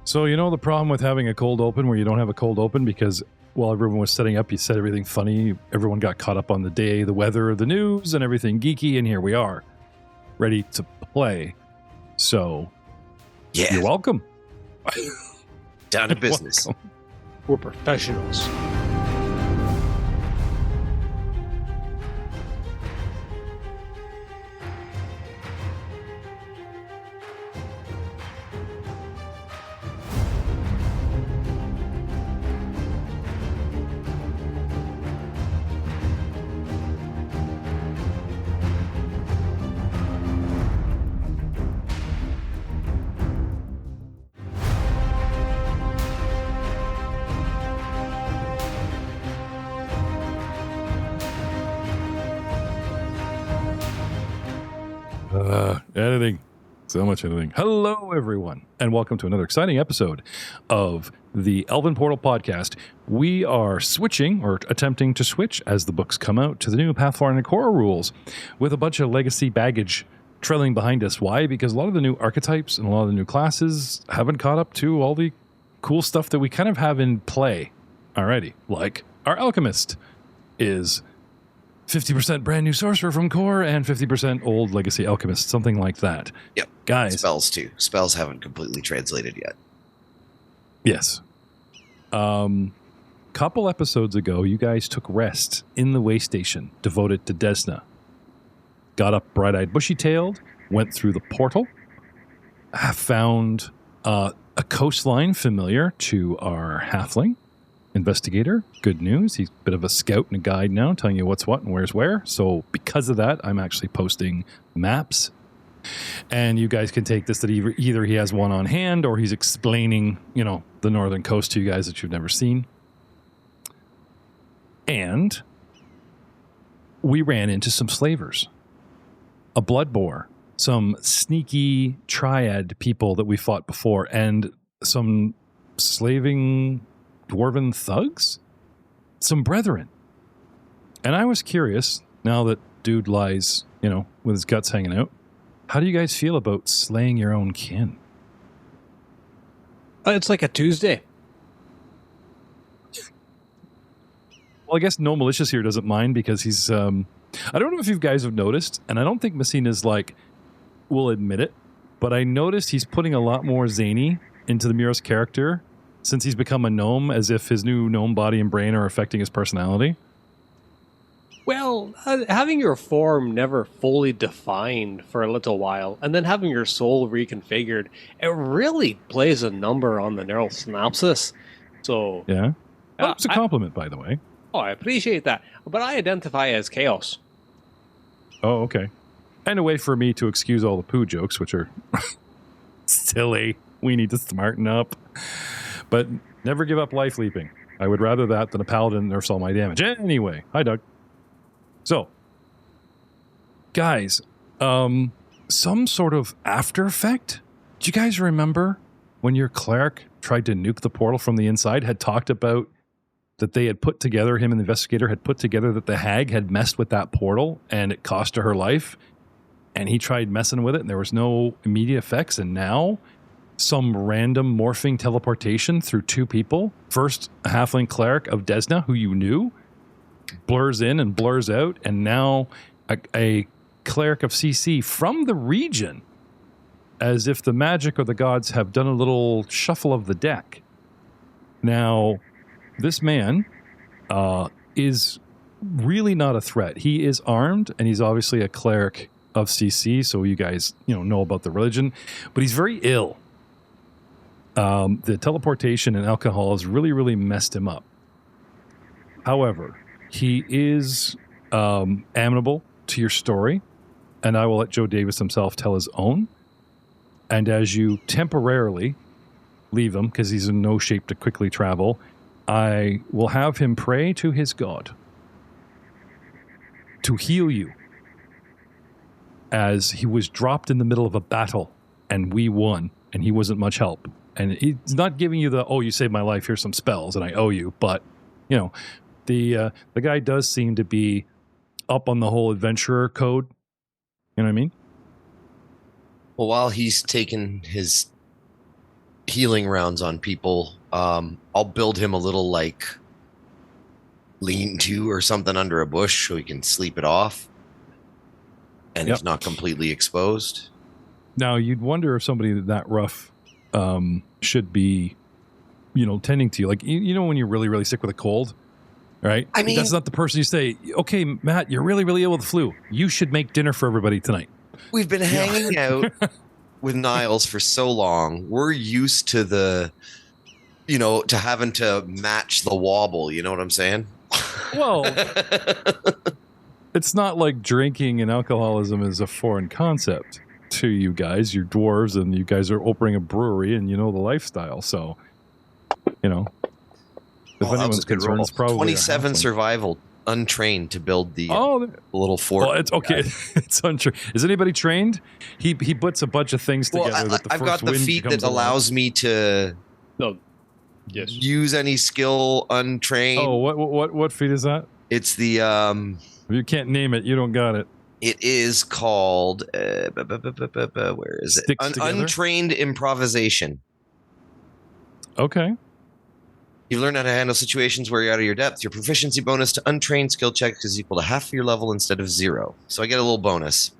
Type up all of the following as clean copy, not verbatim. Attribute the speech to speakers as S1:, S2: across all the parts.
S1: So you know the problem with having a cold open where you don't have a cold open because while everyone was setting up, you said everything funny. Everyone got caught up on the day, the weather, the news, and everything geeky, and here we are, ready to play. So,
S2: yeah,
S1: you're welcome.
S2: Down to business.
S1: Welcome.
S3: We're professionals.
S1: Editing. So much editing. Hello, everyone, and welcome to another exciting episode of the Elven Portal Podcast. We are switching, or attempting to switch, as the books come out, to the new Pathfinder core rules, with a bunch of legacy baggage trailing behind us. Why? Because a lot of the new archetypes and a lot of the new classes haven't caught up to all the cool stuff that we kind of have in play already. Like, our Alchemist is 50% brand new sorcerer from core and 50% old legacy alchemist, something like that.
S2: Yep.
S1: Guys.
S2: Spells too. Spells haven't completely translated yet.
S1: Yes. Couple episodes ago, you guys took rest in the way station devoted to Desna. Got up bright-eyed, bushy-tailed, went through the portal, found a coastline familiar to our halfling investigator. Good news. He's a bit of a scout and a guide now, telling you what's what and where's where. So because of that, I'm actually posting maps. And you guys can take this that either he has one on hand or he's explaining, the northern coast to you guys that you've never seen. And we ran into some slavers. A blood boar. Some sneaky triad people that we fought before. And some slaving dwarven thugs? Some brethren. And I was curious, now that dude lies, with his guts hanging out, how do you guys feel about slaying your own kin?
S3: It's like a Tuesday.
S1: Well, I guess No Malicious here doesn't mind because he's, I don't know if you guys have noticed, and I don't think Messina's will admit it, but I noticed he's putting a lot more zany into the Muros character since he's become a gnome, as if his new gnome body and brain are affecting his personality.
S3: Well, having your form never fully defined for a little while, and then having your soul reconfigured, it really plays a number on the neural synapses. So,
S1: yeah, it's a compliment, by the way.
S3: Oh, I appreciate that, but I identify as chaos.
S1: Oh, okay. And a way for me to excuse all the poo jokes, which are silly. We need to smarten up. But never give up life leaping. I would rather that than a paladin nerfs all my damage. Anyway, hi, Doug. So, guys, some sort of after effect? Do you guys remember when your cleric tried to nuke the portal from the inside, had talked about that they had put together, him and the investigator had put together that the hag had messed with that portal and it cost her life, and he tried messing with it and there was no immediate effects, and now some random morphing teleportation through two people. First, a halfling cleric of Desna, who you knew, blurs in and blurs out, and now a cleric of CC from the region, as if the magic or the gods have done a little shuffle of the deck. Now, this man is really not a threat. He is armed, and he's obviously a cleric of CC, so you guys know about the religion, but he's very ill. The teleportation and alcohol has really, really messed him up. However, he is amenable to your story, and I will let Joe Davis himself tell his own. And as you temporarily leave him, because he's in no shape to quickly travel, I will have him pray to his god to heal you, as he was dropped in the middle of a battle, and we won, and he wasn't much help. And he's not giving you you saved my life, here's some spells, and I owe you. But, the guy does seem to be up on the whole adventurer code. You know what I mean?
S2: Well, while he's taken healing rounds on people. I'll build him a little like lean-to or something under a bush so he can sleep it off, and he's not completely exposed.
S1: Now, you'd wonder if somebody that rough should be, tending to you. Like, when you're really, really sick with a cold, right?
S2: I mean,
S1: that's not the person you say, okay, Matt, you're really, really ill with the flu. You should make dinner for everybody tonight.
S2: We've been hanging out with Niles for so long. We're used to to having to match the wobble. You know what I'm saying?
S1: Well, it's not like drinking and alcoholism is a foreign concept to you guys. You're dwarves and you guys are opening a brewery and you know the lifestyle. So, if anyone's concerned, it's probably
S2: 27 survival, untrained to build the little fort.
S1: Well, it's okay. It's untrained. Is anybody trained? He puts a bunch of things together.
S2: I've got the feat that allows me to use any skill untrained.
S1: Oh, what feat is that?
S2: It's the
S1: If you can't name it, you don't got it.
S2: It is called where is it? Untrained improvisation.
S1: Okay.
S2: You learn how to handle situations where you're out of your depth. Your proficiency bonus to untrained skill checks is equal to half of your level instead of 0. So I get a little bonus.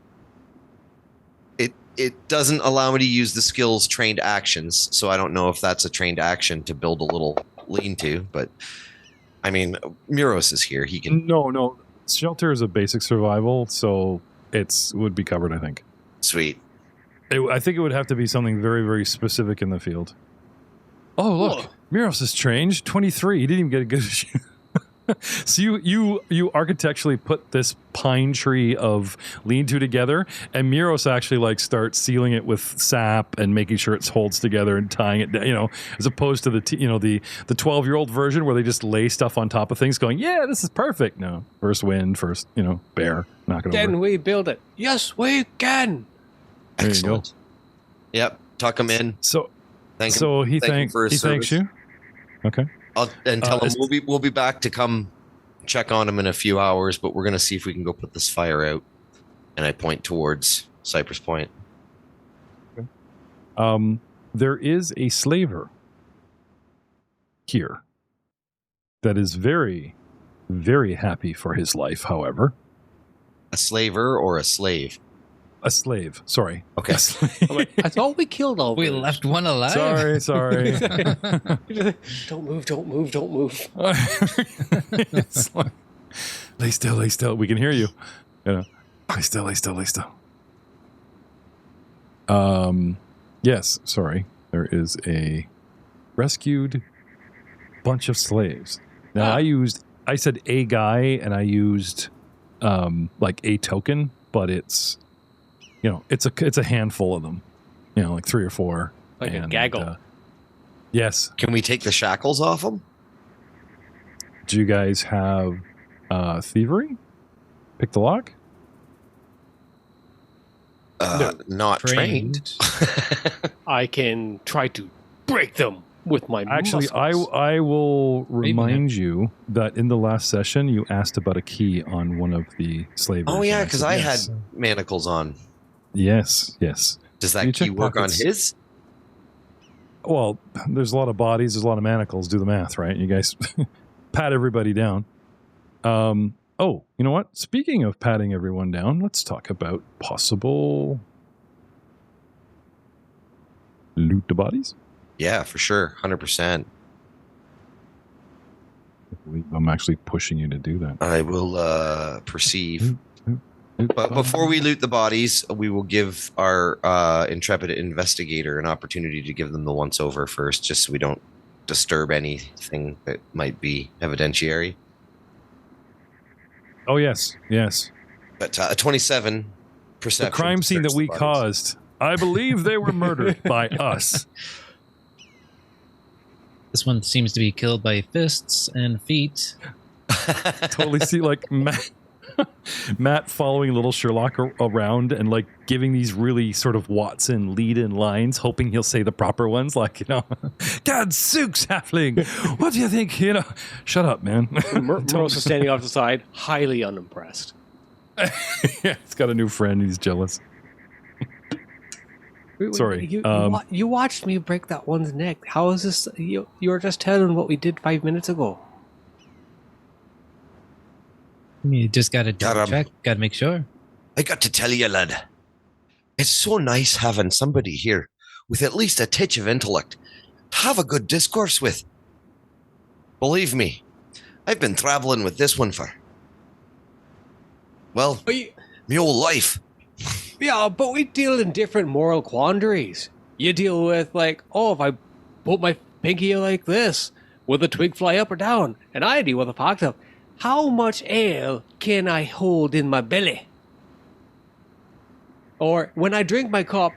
S2: It doesn't allow me to use the skill's trained actions, so I don't know if that's a trained action to build a little lean-to, but I mean, Muros is here. He can...
S1: No. Shelter is a basic survival, so it would be covered, I think.
S2: Sweet.
S1: I think it would have to be something very, very specific in the field. Oh, look. Muros is trained. 23. He didn't even get a good... So you architecturally put this pine tree of lean-to together, and Muros actually starts sealing it with sap and making sure it holds together and tying it down, as opposed to the 12-year-old version where they just lay stuff on top of things going, yeah, this is perfect. No, first wind, first, bear, knock it over.
S3: Can we build it? Yes, we can.
S1: There
S2: Excellent. You go. Yep, tuck him in.
S1: So
S2: thank him
S1: he thanks you. Okay.
S2: And tell him we'll be back to come check on him in a few hours, but we're going to see if we can go put this fire out. And I point towards Cypress Point.
S1: Okay. There is a slaver here that is very, very happy for his life, however.
S2: A slaver or a slave?
S1: A slave. Sorry.
S2: Okay.
S3: I thought we killed all.
S4: We left one alive.
S1: Sorry.
S3: Don't move.
S1: It's like, lay still. We can hear you. Lay still. Yes. Sorry. There is a rescued bunch of slaves. Now I said a guy, and I used a token, but it's. It's a handful of them, like 3 or 4.
S3: Like a gaggle.
S1: Yes.
S2: Can we take the shackles off them?
S1: Do you guys have thievery? Pick the lock?
S2: Not trained.
S3: I can try to break them with my
S1: Actually,
S3: muscles.
S1: I will remind you that in the last session, you asked about a key on one of the slaves.
S2: Oh, yeah, because I had manacles on.
S1: Yes.
S2: Does that key work on his?
S1: Well, there's a lot of bodies, there's a lot of manacles. Do the math, right? You guys pat everybody down. You know what? Speaking of patting everyone down, let's talk about possible loot the bodies.
S2: Yeah, for sure. 100%.
S1: I'm actually pushing you to do that.
S2: I will perceive. But before we loot the bodies, we will give our intrepid investigator an opportunity to give them the once-over first, just so we don't disturb anything that might be evidentiary.
S1: Oh, yes.
S2: But a 27 perception.
S1: The crime scene that we caused. I believe they were murdered by us.
S4: This one seems to be killed by fists and feet.
S1: Totally see Matt following little Sherlock around and giving these really sort of Watson lead-in lines, hoping he'll say the proper ones, Gadzooks, halfling, what do you think? Shut up, man.
S3: Moros is standing off the side, highly unimpressed.
S1: Yeah, he's got a new friend. He's jealous. Sorry.
S3: You watched me break that one's neck. How is this? You were just telling what we did 5 minutes ago.
S4: You just got to double
S2: Got 'em.
S4: check. Got to make sure.
S2: I got to tell you, lad, it's so nice having somebody here with at least a titch of intellect to have a good discourse with. Believe me, I've been traveling with this one for, well, my whole life.
S3: Yeah, but we deal in different moral quandaries. You deal with, like, oh, if I put my pinky like this, will the twig fly up or down? And I deal with the fact of, how much ale can I hold in my belly? Or, when I drink my cup,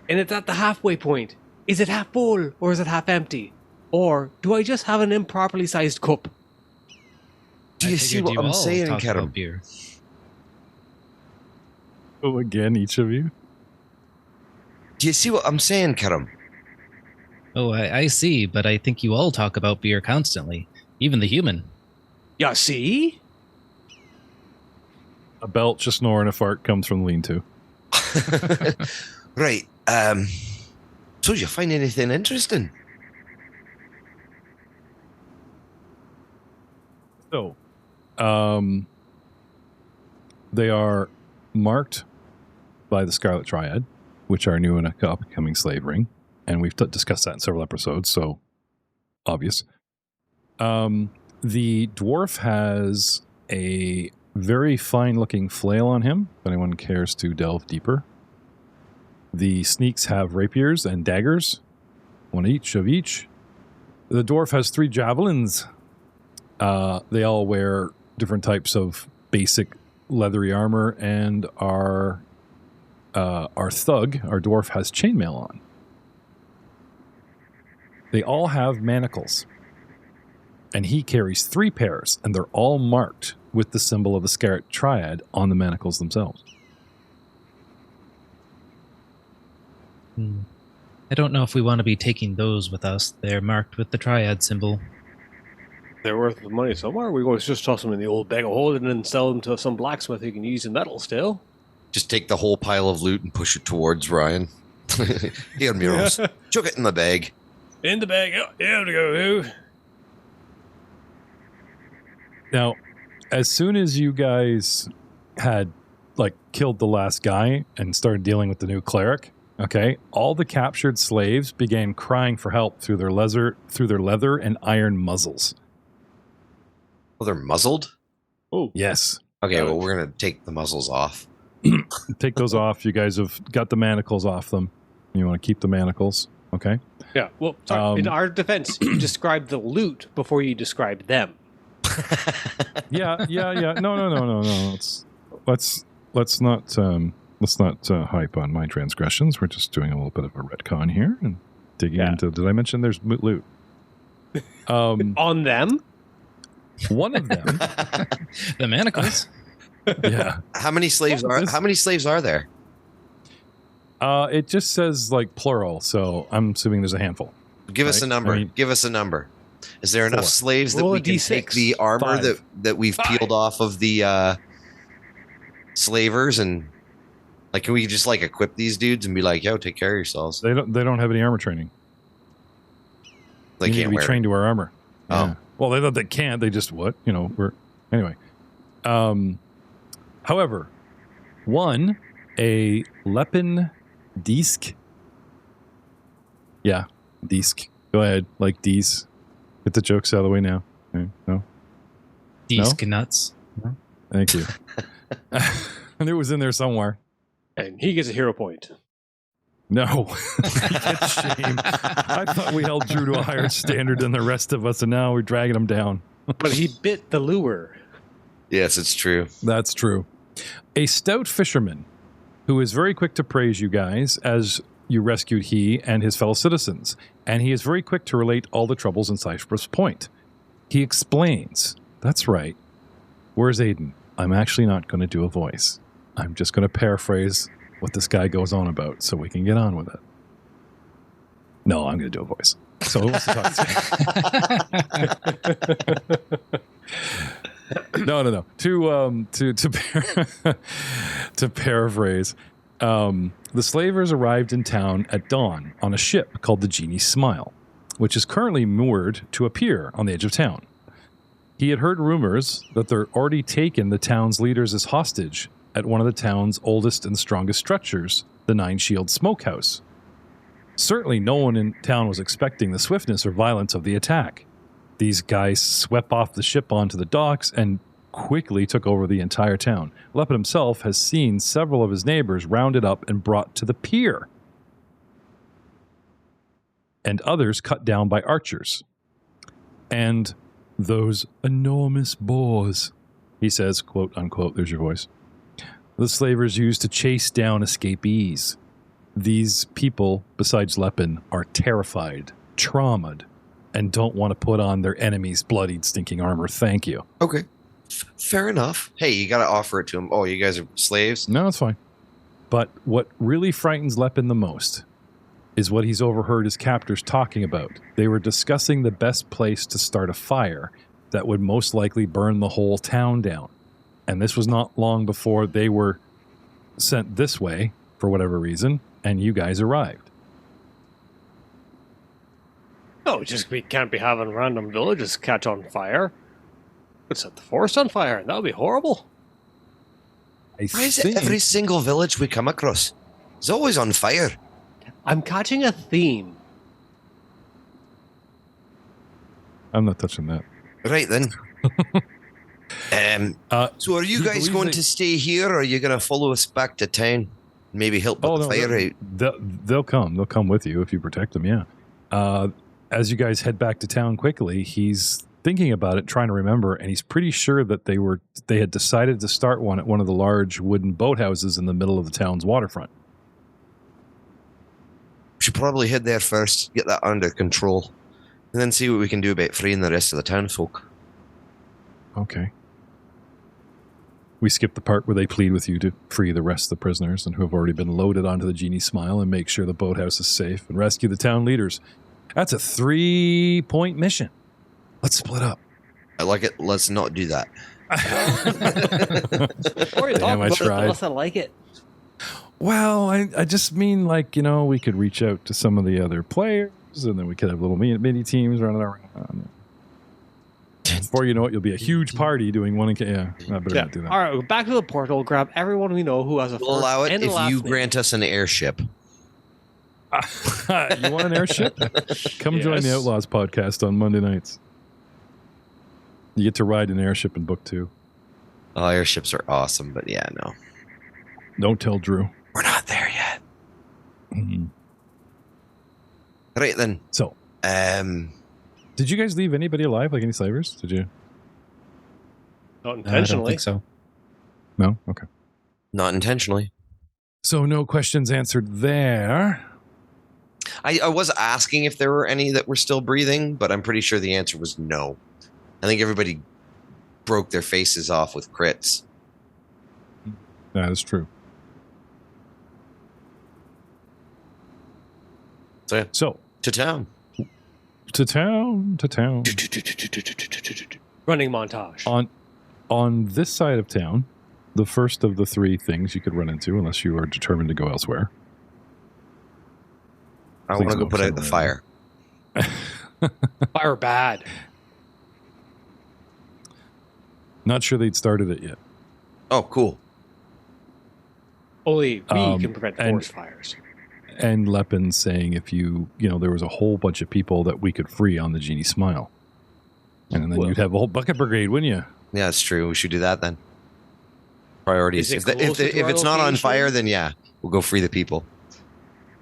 S3: and it's at the halfway point, is it half full or is it half empty? Or, do I just have an improperly sized cup?
S2: Do you see what I'm saying, Karam?
S4: Beer.
S1: Oh, again, each of you?
S2: Do you see what I'm saying, Karam?
S4: Oh, I see, but I think you all talk about beer constantly, even the human.
S3: Yeah, see?
S1: A belch, a snore, and a fart comes from the lean-to.
S2: Right. So you find anything interesting?
S1: So, they are marked by the Scarlet Triad, which are new and upcoming slave ring, and we've discussed that in several episodes, so obvious. The dwarf has a very fine-looking flail on him, if anyone cares to delve deeper. The sneaks have rapiers and daggers, one each of each. The dwarf has 3 javelins. They all wear different types of basic leathery armor, and our thug, our dwarf, has chainmail on. They all have manacles, and he carries 3 pairs, and they're all marked with the symbol of the Scarlet Triad on the manacles themselves.
S4: I don't know if we want to be taking those with us. They're marked with the triad symbol.
S3: They're worth the money somewhere. We always just toss them in the old bag of holding and then sell them to some blacksmith who can use the metal still.
S2: Just take the whole pile of loot and push it towards Ryan. Here, Muros. Chuck it in the bag.
S3: In the bag. Yeah, there we go.
S1: Now, as soon as you guys had killed the last guy and started dealing with the new cleric, okay, all the captured slaves began crying for help through their leather and iron muzzles.
S2: Oh, they're muzzled?
S3: Oh,
S1: Yes.
S2: Okay, well, we're going to take the muzzles off.
S1: Take those off. You guys have got the manacles off them. You want to keep the manacles, okay?
S3: yeah. Well, sorry. In our defense, you described the loot before you described them.
S1: Yeah. No. Let's not hype on my transgressions. We're just doing a little bit of a retcon here and digging into. Did I mention there's loot?
S3: On them?
S1: One of them.
S4: The manacles.
S1: Yeah.
S2: How many slaves are there?
S1: It just says plural, so I'm assuming there's a handful.
S2: Give us a number. Give us a number. Is there enough
S1: 4.
S2: slaves that
S3: Roll
S2: we
S3: a
S2: can
S3: D6.
S2: take the armor
S1: 5.
S2: that we've
S3: 5.
S2: peeled off of the slavers and can we just equip these dudes and be like, yo, take care of yourselves?
S1: They don't have any armor training.
S2: They
S1: They need to
S2: can't
S1: be
S2: wear
S1: trained to wear armor.
S2: Oh.
S1: Yeah. Well, they can't. They just anyway. However, one, a Lepin Disk. Yeah, Disk. Go ahead, D's. Get the jokes out of the way now. Okay, no?
S4: These nuts.
S1: Thank you. I knew it was in there somewhere.
S3: And he gets a hero point.
S1: No. That's shame. I thought we held Drew to a higher standard than the rest of us, and now we're dragging him down.
S3: But he bit the lure.
S2: Yes, it's true.
S1: That's true. A stout fisherman who is very quick to praise you guys as you rescued he and his fellow citizens, and he is very quick to relate all the troubles in Cypress Point. He explains, that's right. Where's Aiden? I'm actually not going to do a voice. I'm just going to paraphrase what this guy goes on about so we can get on with it. No, I'm going to do a voice. So who wants to talk? No. To paraphrase, The slavers arrived in town at dawn on a ship called the Genie's Smile, which is currently moored to a pier on the edge of town. He had heard rumors that they're already taken the town's leaders as hostage at one of the town's oldest and strongest structures, the Nine Shield Smokehouse. Certainly no one in town was expecting the swiftness or violence of the attack. These guys swept off the ship onto the docks and quickly took over the entire town. Lepid himself has seen several of his neighbors rounded up and brought to the pier, and others cut down by archers. And those enormous boars, he says, quote unquote, there's your voice, the slavers used to chase down escapees. These people, besides Lepin, are terrified, traumatized, and don't want to put on their enemy's bloodied, stinking armor. Thank you.
S2: Okay. Fair enough. Hey, you got to offer it to him. Oh, you guys are slaves?
S1: No, it's fine. But what really frightens Lepin the most is what he's overheard his captors talking about. They were discussing the best place to start a fire that would most likely burn the whole town down. And this was not long before they were sent this way, for whatever reason, and you guys arrived.
S3: Oh, just we can't be having random villages catch on fire. Could set the forest on fire. That would be horrible.
S2: Why is it every single village we come across is always on fire?
S3: I'm catching a theme.
S1: I'm not touching that.
S2: Right then. So are you guys going to stay here, or are you going to follow us back to town? Maybe help put the fire out?
S1: They'll come. They'll come with you if you protect them, yeah. As you guys head back to town quickly, he's thinking about it, trying to remember, and he's pretty sure that they had decided to start one at one of the large wooden boathouses in the middle of the town's waterfront.
S2: We should probably head there first, get that under control, and then see what we can do about freeing the rest of the townfolk.
S1: Okay. We skip the part where they plead with you to free the rest of the prisoners and who have already been loaded onto the Genie's Smile and make sure the boathouse is safe and rescue the town leaders. That's a 3-point mission. Let's split up.
S2: I like it. Let's not do that.
S1: Damn, I tried.
S3: I like it.
S1: Well, I just mean, like, you know, we could reach out to some of the other players and then we could have little mini teams running around. Before you know it, you'll be a huge party doing one. Yeah, I better not do that.
S3: All right, back to the portal. Grab everyone we know who has a.
S2: We'll allow it if you grant us an airship.
S1: You want an airship? Come join the Outlaws podcast on Monday nights. You get to ride an airship in book 2.
S2: Oh, airships are awesome, but yeah, no.
S1: Don't tell Drew.
S2: We're not there yet.
S1: Mm-hmm.
S2: Right then.
S1: So, did you guys leave anybody alive, like any slavers? Did you?
S3: Not intentionally.
S4: I don't think so.
S1: No? Okay.
S2: Not intentionally.
S1: So no questions answered there.
S2: I was asking if there were any that were still breathing, but I'm pretty sure the answer was no. I think everybody broke their faces off with crits.
S1: That is true.
S2: So to town.
S1: To town.
S3: Running montage.
S1: On this side of town, the first of the 3 things you could run into, unless you are determined to go elsewhere.
S2: I want to go put out the fire.
S3: Fire bad.
S1: Not sure they'd started it yet.
S2: Oh, cool.
S3: Only we can prevent forest fires.
S1: And Lepin saying if there was a whole bunch of people that we could free on the Genie's Smile. And then you'd have a whole bucket brigade, wouldn't you?
S2: Yeah, that's true. We should do that then. Priorities. If
S3: if
S2: it's not on fire, then yeah, we'll go free the people.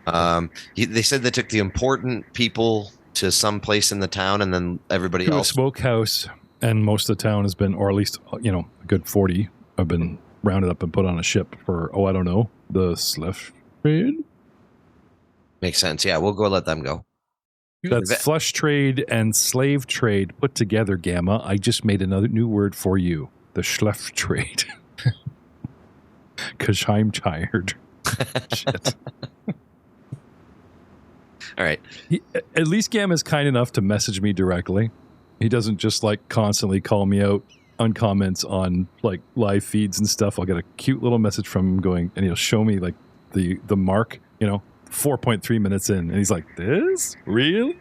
S2: They said they took the important people to some place in the town, and then everybody
S1: to
S2: else.
S1: A smokehouse, and most of the town has been, or at least a good 40 have been rounded up and put on a ship for I don't know, the slave trade.
S2: Makes sense. Yeah, we'll go let them go.
S1: That's flesh trade and slave trade put together, Gamma. I just made another new word for you. The schleff trade. Because I'm tired. Shit.
S2: All right.
S1: At least Gamma's kind enough to message me directly. He doesn't just constantly call me out on comments on live feeds and stuff. I'll get a cute little message from him going, and he'll show me the the mark, 4.3 minutes in, and he's like, "This? Really?"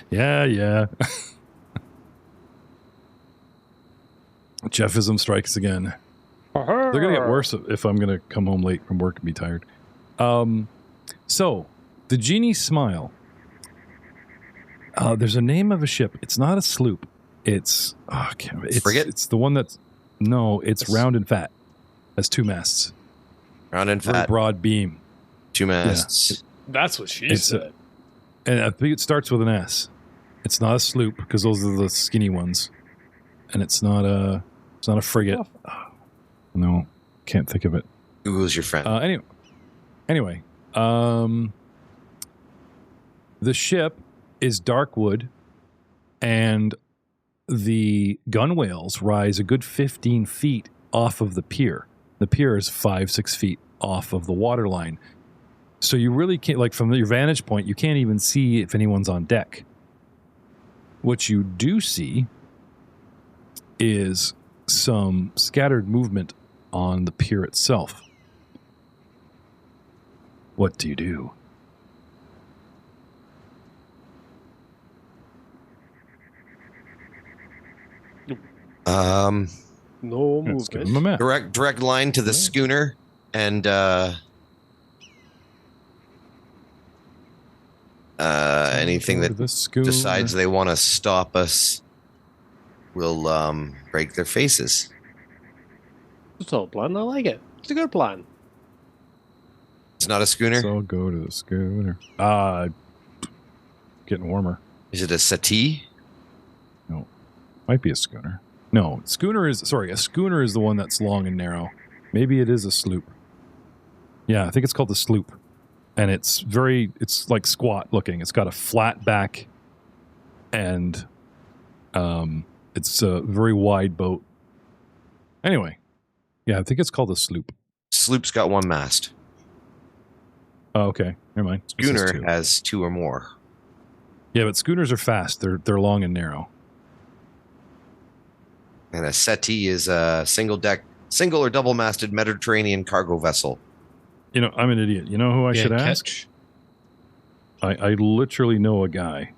S1: Yeah. Jeffism strikes again. They're going to get worse if I'm going to come home late from work and be tired. So, the genie smile. There's a name of a ship. It's not a sloop. It's
S2: Frigate?
S1: It's the one that's... No, it's round and fat. Has 2 masts.
S2: Round and
S1: Very
S2: fat.
S1: broad beam.
S2: 2 masts.
S3: That's what she said.
S1: And I think it starts with an S. It's not a sloop, because those are the skinny ones. And it's not a frigate. No, can't think of it.
S2: Google's your friend.
S1: Anyway, the ship is dark wood, and the gunwales rise a good 15 feet off of the pier. The pier is 5-6 feet off of the water line. So you really can't, like, from your vantage point, you can't even see if anyone's on deck. What you do see is some scattered movement on the pier itself. What do you do?
S3: No
S1: Let's give
S3: movement.
S1: him a map.
S2: Direct line to the schooner, and anything that decides they want to stop us will break their faces.
S3: It's all plan. I like it. It's a good plan.
S2: It's not a schooner.
S1: So I'll go to the schooner. Getting warmer.
S2: Is it a settee?
S1: No, might be a schooner. No, a schooner is the one that's long and narrow. Maybe it is a sloop. Yeah, I think it's called the sloop. And it's like squat looking. It's got a flat back, and it's a very wide boat. Anyway, yeah, I think it's called a sloop.
S2: Sloop's got 1 mast.
S1: Oh, okay. Never mind.
S2: Schooner has 2 or more.
S1: Yeah, but schooners are fast. They're long and narrow.
S2: And a settee is a single or double-masted Mediterranean cargo vessel.
S1: I'm an idiot. You know who I should ask? I literally know a guy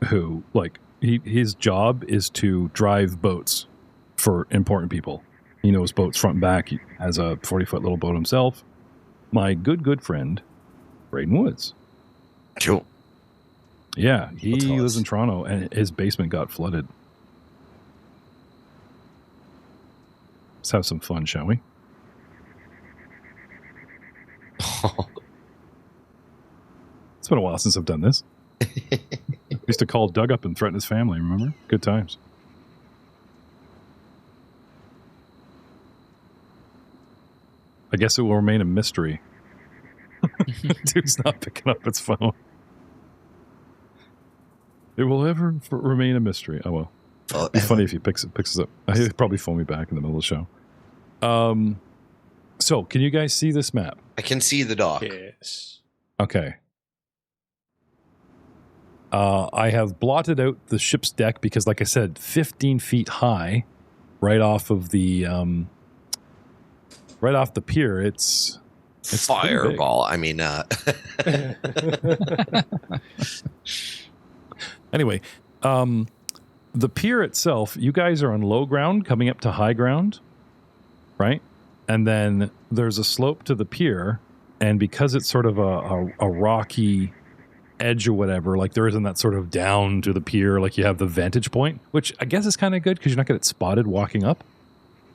S1: who, like, his job is to drive boats for important people. He knows boats front and back. He has a 40-foot little boat himself. My good friend, Braden Woods.
S2: Cool.
S1: Yeah, he lives in Toronto, and his basement got flooded. Let's have some fun, shall we? It's been a while since I've done this. I used to call Doug up and threaten his family, remember? Good times. I guess it will remain a mystery. Dude's not picking up its phone. It will ever remain a mystery. Oh, well. It'd be funny if he picks us up. He'll probably phone me back in the middle of the show. So, can you guys see this map?
S2: I can see the dock.
S3: Yes.
S1: Okay. I have blotted out the ship's deck because, like I said, 15 feet high, right off the pier. It's
S2: Fireball. I mean,
S1: Anyway, the pier itself, you guys are on low ground coming up to high ground, right? And then there's a slope to the pier, and because it's sort of a rocky edge or whatever, like there isn't that sort of down to the pier like you have the vantage point, which I guess is kind of good because you're not going to get spotted walking up.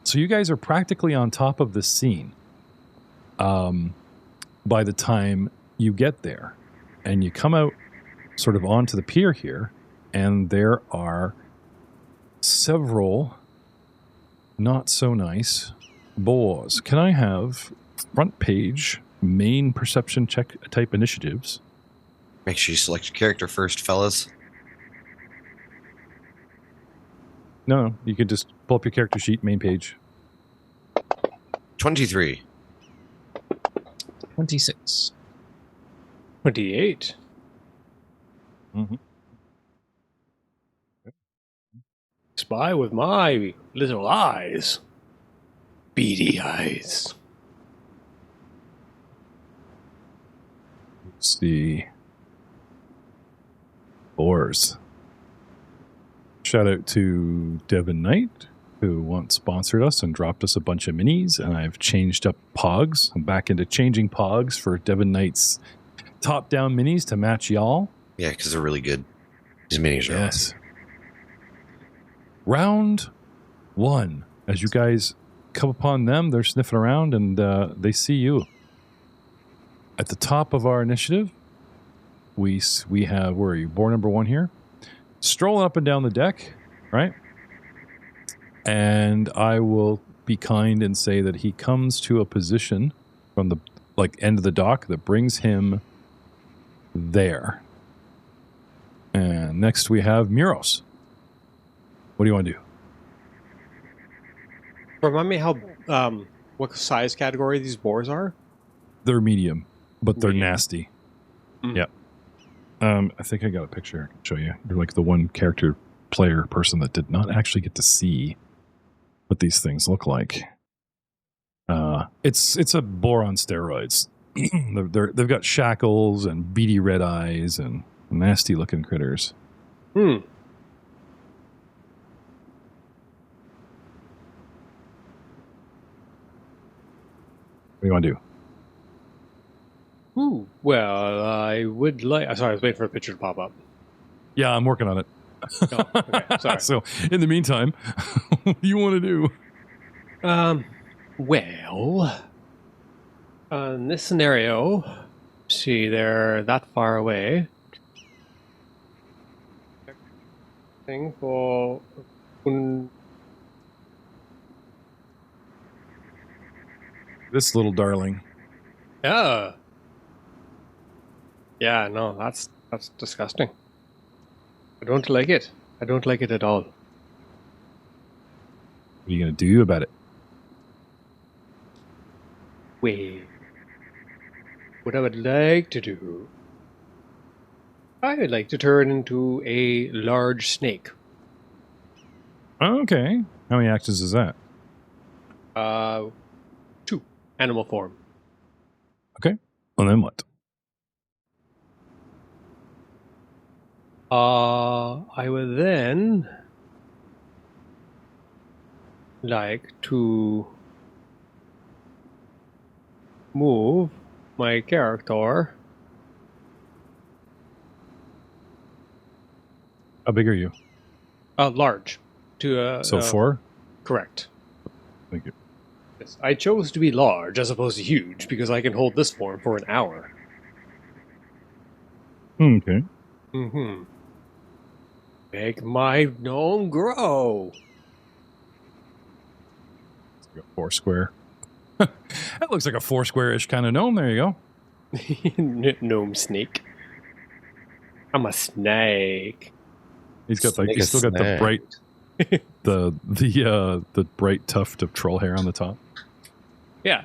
S1: So you guys are practically on top of this scene by the time you get there. And you come out sort of onto the pier here, and there are several not so nice boars. Can I have front page main perception check type initiatives?
S2: Make sure you select your character first, fellas.
S1: No, you can just pull up your character sheet, main page.
S2: 23.
S4: 26.
S3: 28.
S1: Mm-hmm.
S3: Spy with my little eyes. Beady eyes.
S1: see. Boars. Shout out to Devin Knight, who once sponsored us and dropped us a bunch of minis, and I've changed up pogs. I'm back into changing pogs for Devin Knight's top-down minis to match y'all.
S2: Yeah, because they're really good. These minis are awesome.
S1: Round 1. As you guys come upon them, they're sniffing around, and they see you. At the top of our initiative, we have, where are you? Boar number 1 here. Strolling up and down the deck, right? And I will be kind and say that he comes to a position from the end of the dock that brings him there. And next we have Muros. What do you want to do?
S3: Remind me how what size category these boars are?
S1: They're medium, but they're nasty.
S3: Mm.
S1: Yeah. I think I got a picture I can show you. You're like the one character player person that did not actually get to see what these things look like. It's a boar on steroids. They've got shackles and beady red eyes and nasty looking critters.
S3: Hmm.
S1: What do you want to do?
S3: Ooh, well, I would like... Sorry, I was waiting for a picture to pop up.
S1: Yeah, I'm working on it.
S3: Oh, okay, sorry.
S1: So, in the meantime, what do you want to do?
S3: Well, in this scenario, see, they're that far away. Thing for...
S1: This little darling.
S3: Yeah. Yeah, no, that's disgusting. I don't like it. I don't like it at all.
S1: What are you going to do about it?
S3: Well, what I would like to do... I would like to turn into a large snake.
S1: Okay. How many actions is that?
S3: 2. Animal form.
S1: Okay. And then what?
S3: I would then like to move my character.
S1: How big are you?
S3: Large. To
S1: 4?
S3: Correct.
S1: Thank you.
S3: Yes, I chose to be large as opposed to huge because I can hold this form for an hour.
S1: Okay.
S3: Mm-hmm. Make my gnome grow.
S1: It's like a 4 square. That looks like a 4 square-ish kind of gnome. There you go.
S3: Gnome snake. I'm a snake.
S1: He's got
S2: Snake
S1: he's
S2: is
S1: still got the
S2: snake.
S1: bright the bright tuft of troll hair on the top.
S3: Yeah.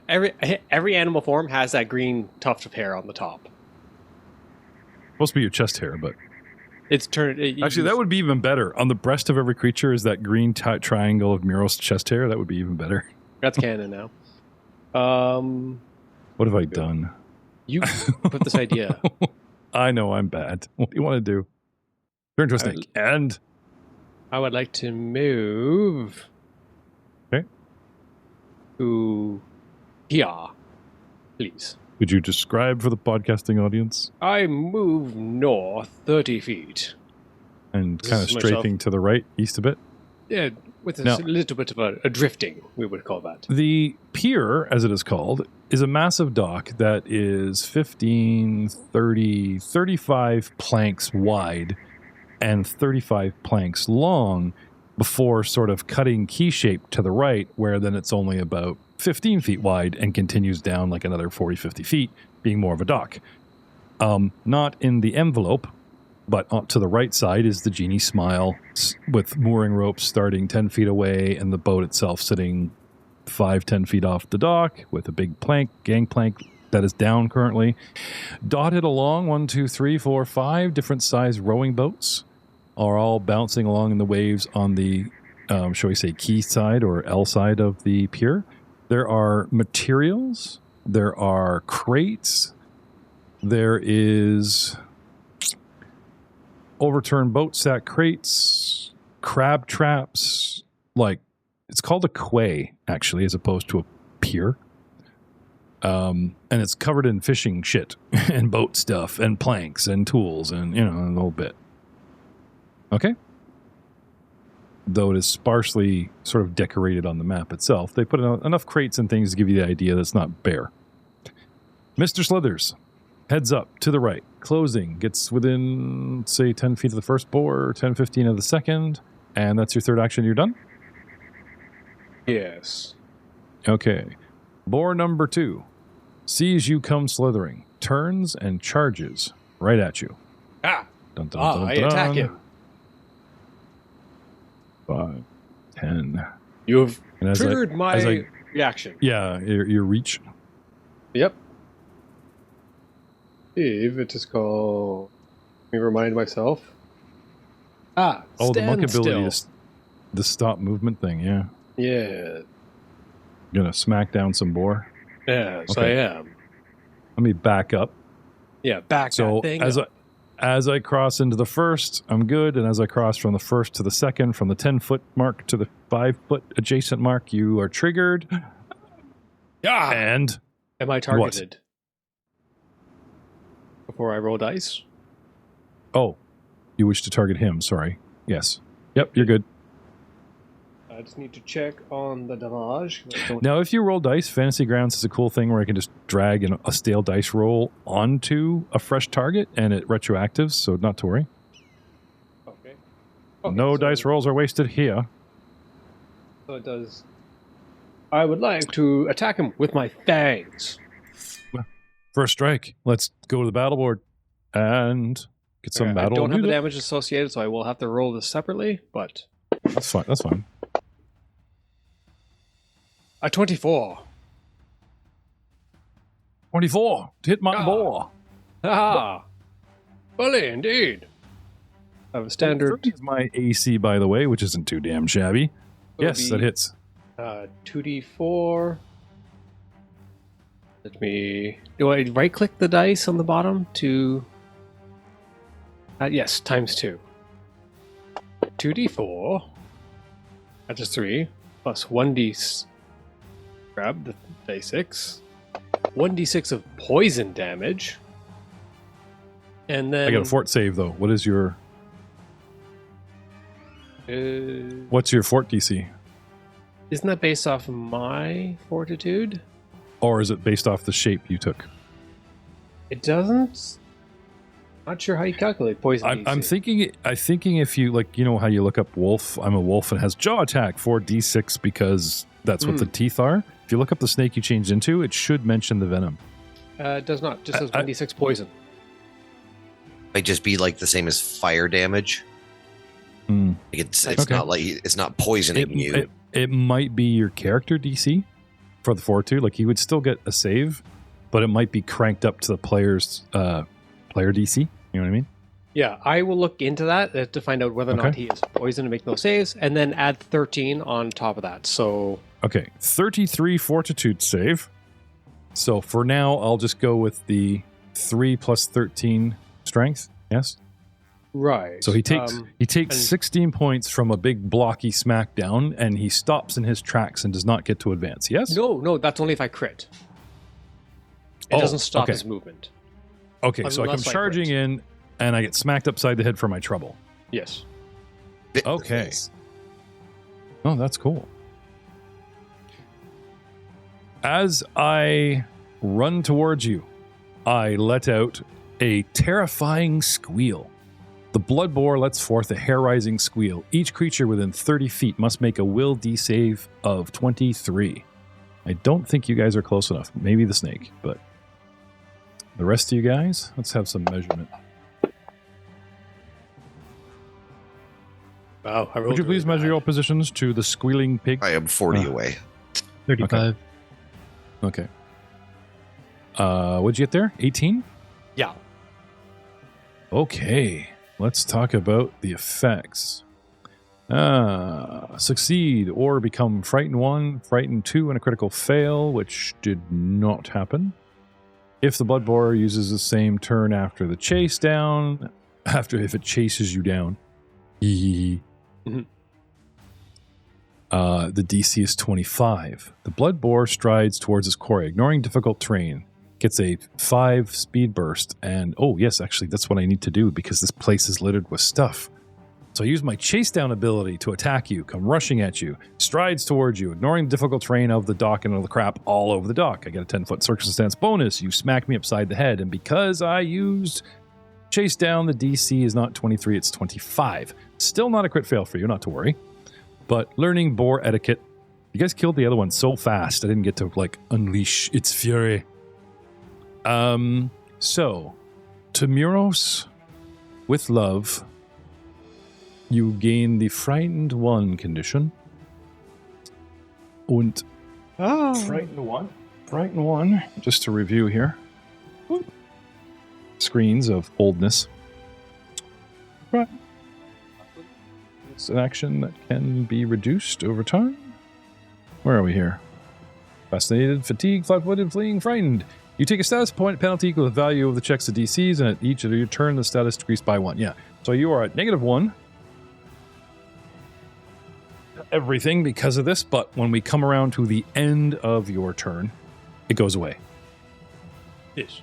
S3: Every animal form has that green tuft of hair on the top.
S1: Supposed to be your chest hair, but
S3: It's turned.
S1: actually that would be even better. On the breast of every creature is that green triangle of Muros' chest hair. That would be even better.
S3: That's canon now.
S1: What have I done?
S3: You put this idea.
S1: I know I'm bad. What do you want to do? Turn to a snake. And
S3: I would like to move.
S1: Okay.
S3: To here, please.
S1: could you describe for the podcasting audience?
S3: I move north 30 feet.
S1: And
S3: This
S1: kind of
S3: is myself.
S1: strafing to the right, east a bit?
S3: Yeah, with a
S1: Now-
S3: little bit of a drifting, we would call that.
S1: The pier, as it is called, is a massive dock that is 15, 30, 35 planks wide and 35 planks long before sort of cutting key shape to the right, where then it's only about 15 feet wide and continues down like another 40, 50 feet, being more of a dock. Not in the envelope, but to the right side is the Genie Smile with mooring ropes starting 10 feet away and the boat itself sitting 5-10 feet off the dock with a big gangplank that is down currently. Dotted along 1, 2, 3, 4, 5 different size rowing boats are all bouncing along in the waves on the, shall we say, quay side or L side of the pier. There are materials. There are crates, There is overturned boat sack crates, crab traps, like it's called a quay, actually, as opposed to a pier. And it's covered in fishing shit and boat stuff and planks and tools and, you know, the whole bit. Okay? Though it is sparsely sort of decorated on the map itself, they put enough crates and things to give you the idea that it's not bare. Mr. Slithers, heads up to the right. Closing gets within, say, 10 feet of the first boar, 10, 15 of the second, and that's your third action. You're done?
S3: Yes.
S1: Okay. Boar number 2 sees you come slithering, turns and charges right at you.
S3: Ah!
S1: Dun, dun, dun,
S3: I
S1: dun.
S3: attack him.
S1: 5, 10.
S3: You have
S1: And as
S3: triggered
S1: I-
S3: my
S1: as I-
S3: reaction.
S1: Yeah, your reach.
S3: Yep. Steve, it is called... Let me remind myself. Ah,
S1: Oh, the monk
S3: stand
S1: ability
S3: still.
S1: is the stop movement thing, yeah.
S3: Yeah.
S1: Gonna smack down some boar.
S3: Yes,
S1: Okay.
S3: I am.
S1: Let me back up.
S3: Yeah, back
S1: So
S3: that thing
S1: as
S3: up.
S1: as I cross into the first, I'm good. And as I cross from the first to the second, from the 10-foot mark to the 5-foot adjacent mark, you are triggered.
S3: Yeah.
S1: And
S3: Am I targeted? Before I roll dice?
S1: oh, you wish to target him. Sorry. Yes. Yep, you're good.
S3: I just need to check on the damage.
S1: Now, if you roll dice, Fantasy Grounds is a cool thing where I can just drag a stale dice roll onto a fresh target, and it retroactives, so not to worry.
S3: Okay.
S1: No
S3: so-
S1: dice rolls are wasted here.
S3: So it does. I would like to attack him with my fangs.
S1: First strike. Let's go to the battle board and get some
S3: Okay,
S1: battle.
S3: I don't have the
S1: music.
S3: damage associated, so I will have to roll this separately, but...
S1: That's fine. That's fine.
S3: A 24.
S1: 24 to hit my
S3: Ah.
S1: boar.
S3: Ah! Bully, indeed. I have a standard
S1: 30 is my AC, by the way, which isn't too damn shabby.
S3: It'll
S1: Yes,
S3: be-
S1: that hits.
S3: 2d4. Let me... Do I right-click the dice on the bottom to... yes, times 2. 2d4. That's just 3. Plus 1d... Grab the d6. 1d6 of poison damage. And then...
S1: I got a fort save, though. What is your... What's your fort DC?
S3: Isn't that based off my fortitude?
S1: Or is it based off the shape you took?
S3: It doesn't. Not sure how you calculate poison.
S1: I'm thinking if you, like, you know how you look up wolf? I'm a wolf and has jaw attack 4d6 because that's what the teeth are. If you look up the snake you changed into, it should mention the venom.
S3: It does not. Just says 1d6 poison.
S2: Might just be like the same as fire damage.
S1: Mm.
S2: Like it's
S1: Okay.
S2: not like it's not poisoning you.
S1: It might be your character DC for the fortitude. Like, he would still get a save, but it might be cranked up to the player's player DC. You know what I mean?
S3: Yeah, I will look into that to find out whether or not
S1: Okay.
S3: he is poisoned and make no saves, and then add 13 on top of that. So
S1: Okay, 33 fortitude save. So for now, I'll just go with the 3 plus 13 strength. Yes.
S3: right.
S1: So he takes
S3: and-
S1: 16 points from a big blocky smackdown, and he stops in his tracks and does not get to advance. Yes.
S3: No, that's only if I crit. It
S1: Oh,
S3: doesn't stop
S1: okay.
S3: his movement.
S1: Okay, so I come
S3: Unless I
S1: charging
S3: crit.
S1: in, and I get smacked upside the head for my trouble.
S3: Yes.
S2: Bit in the
S1: Okay.
S2: face.
S1: Oh, that's cool. As I run towards you, I let out a terrifying squeal. The blood boar lets forth a hair-rising squeal. Each creature within 30 feet must make a will D save of 23. I don't think you guys are close enough. Maybe the snake, but the rest of you guys, let's have some measurement.
S3: Wow. I rolled
S1: Would you please
S3: really
S1: measure
S3: bad.
S1: your positions to the squealing pig?
S2: I am 40
S1: Ah.
S2: away.
S4: 35.
S1: Okay. What'd you get there? 18?
S3: Yeah.
S1: Okay. Let's talk about the effects. Succeed or become frightened 1, frightened 2, and a critical fail, which did not happen. If the blood boar uses the same turn after the chase down, if it chases you down, the DC is 25. The blood boar strides towards his quarry, ignoring difficult terrain. Gets a 5 speed burst, and oh yes, actually that's what I need to do because this place is littered with stuff. So I use my chase down ability to attack you, come rushing at you, strides towards you, ignoring the difficult terrain of the dock and all the crap all over the dock. I get a 10-foot circumstance bonus. You smack me upside the head, and because I used chase down, the DC is not 23, it's 25. Still not a crit fail for you, not to worry. But learning boar etiquette, you guys killed the other one so fast, I didn't get to unleash its fury. So, Tamuros, with love, you gain the Frightened 1 condition. Und Frightened 1, just to review here. Screens of oldness. Right. It's an action that can be reduced over time. Where are we here? Fascinated, fatigued, flat-footed, fleeing, frightened. You take a status point penalty equal to the value of the checks to DCs, and at each of your turn, the status decreased by 1. Yeah. So you are at -1. Everything because of this, but when we come around to the end of your turn, it goes away.
S3: Yes.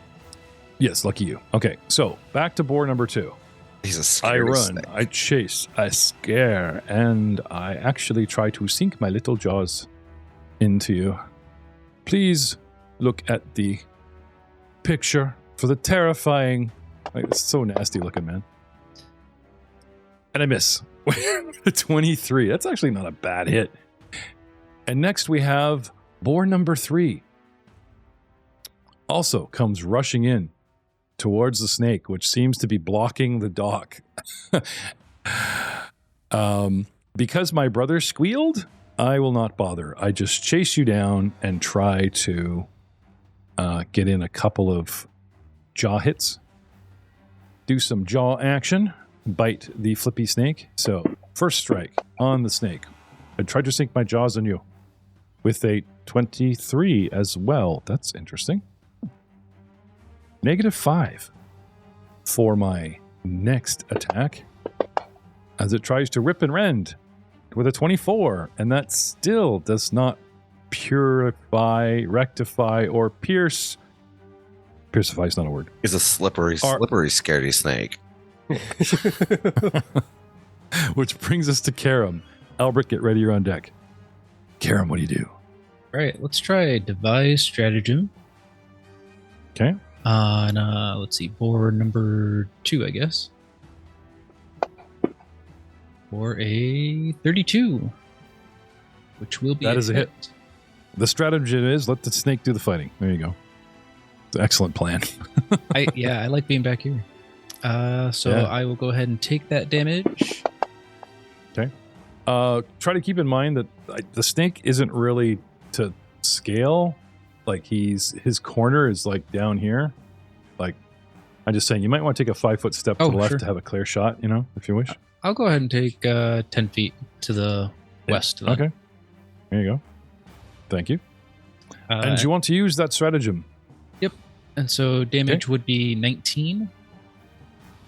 S1: Yes, lucky you. Okay, so back to boar number 2.
S2: He's a
S1: I
S2: scary
S1: run,
S2: snake.
S1: I chase, I scare, and I actually try to sink my little jaws into you. Please look at the picture for the terrifying... it's so nasty looking, man. And I miss. 23. That's actually not a bad hit. And next we have boar number 3. Also comes rushing in towards the snake, which seems to be blocking the dock. Because my brother squealed, I will not bother. I just chase you down and try to get in a couple of jaw hits. Do some jaw action. Bite the flippy snake. So, first strike on the snake. I tried to sink my jaws on you with a 23 as well. That's interesting. -5 for my next attack as it tries to rip and rend with a 24, and that still does not purify, rectify, or pierce. Piercify is not a word.
S2: He's a slippery, scaredy snake.
S1: Which brings us to Karam. Albert, get ready, you're on deck. Karam, what do you do?
S4: All right, let's try devise stratagem.
S1: Okay.
S4: On, let's see, board number 2, I guess. For a 32, which will be
S1: That is a hit. The stratagem is let the snake do the fighting. There you go. It's an excellent plan.
S4: I like being back here. So
S1: Yeah.
S4: I will go ahead and take that damage.
S1: Okay. Try to keep in mind that the snake isn't really to scale. His corner is down here. I'm just saying, you might want to take a 5-foot step to the left
S4: sure.
S1: to have a clear shot, if you wish.
S4: I'll go ahead and take 10 feet to the west. Then.
S1: Okay. There you go. Thank you. And do you want to use that stratagem?
S4: Yep. And so damage would be 19.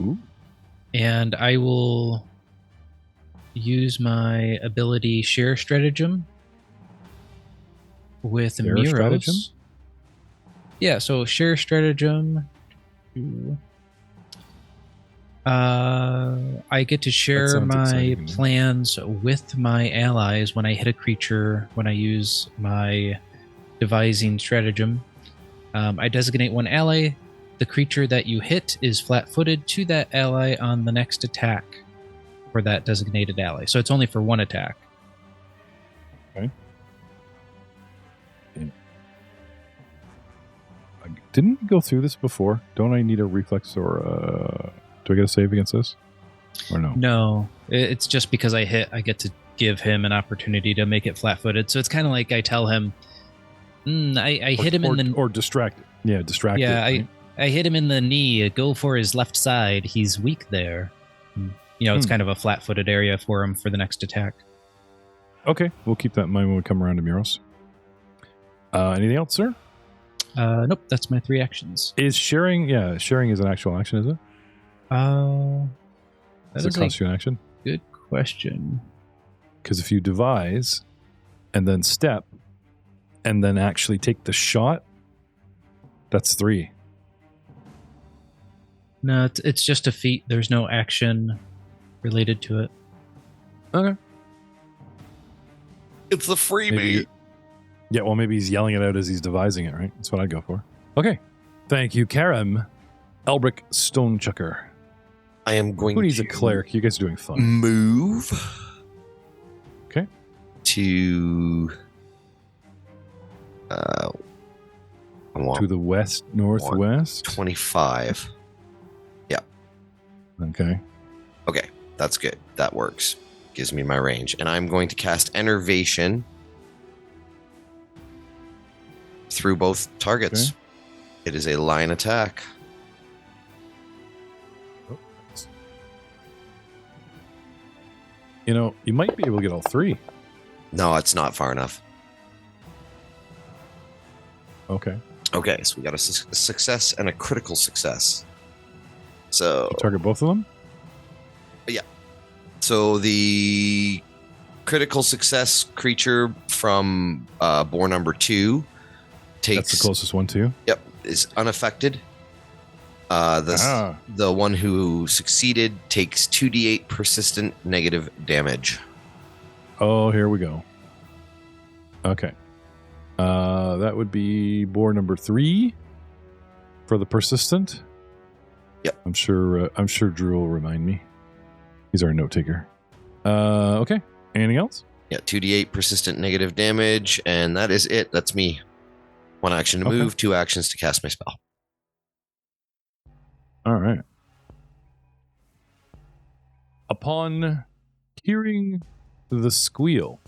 S1: Ooh.
S4: And I will use my ability Share Stratagem with
S1: Share
S4: Muros.
S1: Stratagem?
S4: Yeah, so Share Stratagem. I get to share
S1: sounds
S4: my
S1: exciting.
S4: plans with my allies when I hit a creature when I use my devising stratagem. I designate one ally. The creature that you hit is flat-footed to that ally on the next attack for that designated ally. So it's only for one attack.
S1: Okay. Didn't we go through this before? Don't I need a reflex or do I get a save against this? Or no?
S4: No, it's just because I hit, I get to give him an opportunity to make it flat-footed. So it's kind of like I tell him, I hit him in the...
S1: Or distracted. Yeah, distracted.
S4: Yeah,
S1: right?
S4: I hit him in the knee. Go for his left side. He's weak there. It's kind of a flat-footed area for him for the next attack.
S1: Okay, we'll keep that in mind when we come around to Muros. Anything else, sir?
S4: Nope, that's my 3 actions.
S1: Is sharing? Yeah, sharing is an actual action, is it?
S4: That
S1: Does
S4: is
S1: it cost you an action?
S4: good question.
S1: Because if you devise and then step and then actually take the shot, that's 3.
S4: No, it's just a feat. There's no action related to it.
S1: Okay.
S2: It's the freebie.
S1: Yeah, well, maybe he's yelling it out as he's devising it, right? That's what I'd go for. Okay. Thank you, Karam. Elbrick Stonechucker.
S2: I am going
S1: Who needs
S2: to
S1: a cleric? You guys are doing fine.
S2: move.
S1: Okay.
S2: To I want
S1: To the west, northwest.
S2: 25.
S1: Okay.
S2: Okay, that's good. That works. Gives me my range. And I'm going to cast Enervation through both targets.
S1: Okay.
S2: It is a line attack.
S1: You know, you might be able to get all 3.
S2: No, it's not far enough.
S1: Okay.
S2: Okay, so we got a success and a critical success. So
S1: You target both of them?
S2: So the critical success creature from boar number 2 takes
S1: That's the closest one to you.
S2: Yep, is unaffected. The one who succeeded takes 2d8 persistent negative damage.
S1: Oh, here we go. Okay. That would be boar number 3 for the persistent.
S2: Yep.
S1: I'm sure Drew will remind me. He's our note taker. Okay. Anything else?
S2: Yeah, 2d8 persistent negative damage, and that is it. That's me. 1 action to
S1: Okay.
S2: move, 2 actions to cast my spell.
S1: All right. Upon hearing the squeal,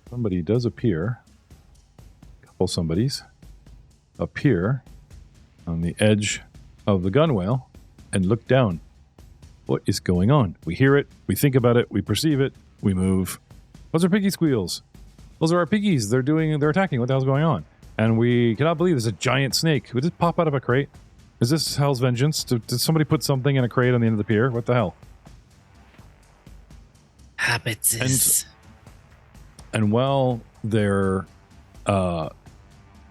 S1: somebody does appear. A couple somebodies appear on the edge of the gunwale and look down. What is going on? We hear it, we think about it, we perceive it, we move. Those are piggy squeals. Those are our piggies. They're attacking. What the hell's going on? And we cannot believe there's a giant snake. Would it pop out of a crate? Is this Hell's Vengeance? Did somebody put something in a crate on the end of the pier? What the hell?
S4: Habits.
S1: And while they're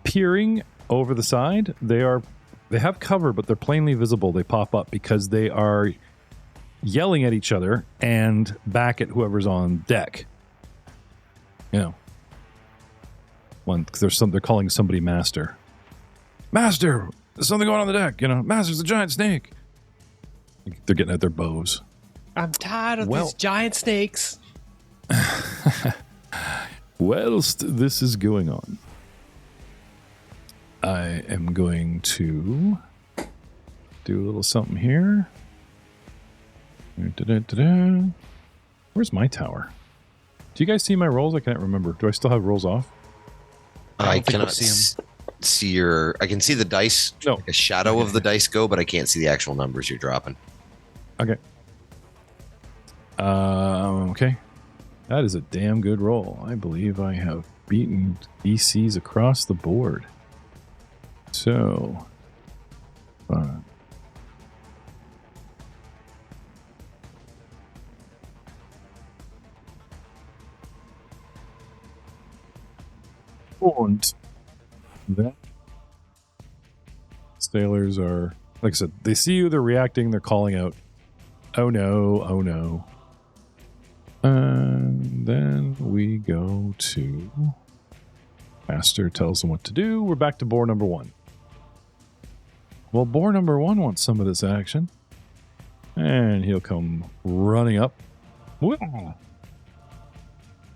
S1: peering over the side, they have cover, but they're plainly visible. They pop up because they are yelling at each other and back at whoever's on deck. You know, they're calling somebody master. Master, there's something going on the deck. You know, master's a giant snake. They're getting out their bows.
S3: I'm tired of these giant snakes.
S1: Whilst this is going on, I am going to do a little something here. Da-da-da-da. Where's my tower? Do you guys see my rolls? I can't remember. Do I still have rolls off?
S2: I
S4: don't think
S2: cannot
S4: we'll see 'em.
S2: see your... I can see the dice,
S1: No.
S2: like a shadow of the dice go, but I can't see the actual numbers you're dropping.
S1: Okay. Okay. That is a damn good roll. I believe I have beaten DCs across the board. So... Und that sailors are, like I said, they see you, they're reacting, they're calling out, oh no, oh no. And then we go to Master tells them what to do. We're back to boar number 1. Well, boar number 1 wants some of this action. And he'll come running up. Whoa.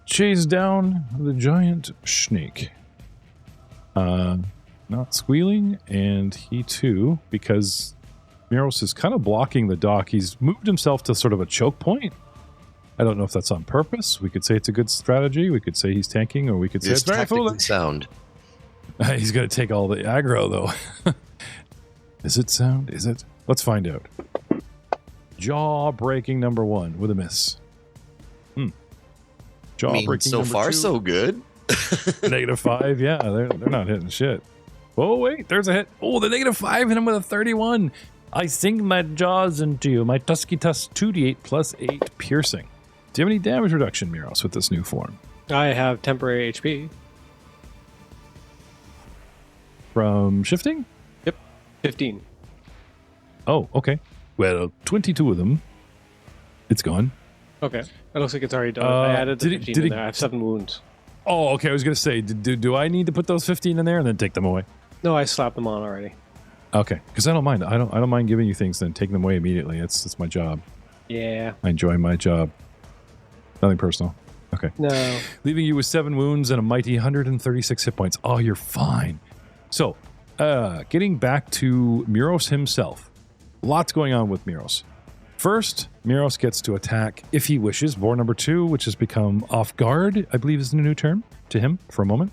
S1: Chase down the giant snake. Not squealing, and he too, because Miros is kind of blocking the dock. He's moved himself to sort of a choke point. I don't know if that's on purpose. We could say it's a good strategy. We could say he's tanking, or we could say
S2: It's
S1: it's very
S2: technically
S1: foolish.
S2: sound.
S1: He's going to take all the aggro, though. Is it sound? Is it? Let's find out. Jaw-breaking number 1 with a miss. Jaw-breaking
S2: so
S1: number
S2: far
S1: 2.
S2: so good.
S1: -5, yeah, they're not hitting shit. Oh, wait, there's a hit. Oh, the -5 hit him with a 31. I sink my jaws into you. My tusky tusk 2d8 plus 8 piercing. Do you have any damage reduction, Miros, with this new form?
S3: I have temporary HP.
S1: From shifting?
S3: 15.
S1: Oh, okay. Well, 22 of them. It's gone.
S3: Okay. It looks like it's already done. I added the 15 in there. I have 7 wounds.
S1: Oh, okay. I was going to say, do I need to put those 15 in there and then take them away?
S3: No, I slapped them on already.
S1: Okay, because I don't mind. I don't mind giving you things then taking them away immediately. It's my job.
S3: Yeah.
S1: I enjoy my job. Nothing personal. Okay.
S3: No.
S1: Leaving you with 7 wounds and a mighty 136 hit points. Oh, you're fine. So, getting back to Miros himself. Lots going on with Miros. First, Miros gets to attack if he wishes. Boar number 2, which has become off guard, I believe is the new term to him for a moment.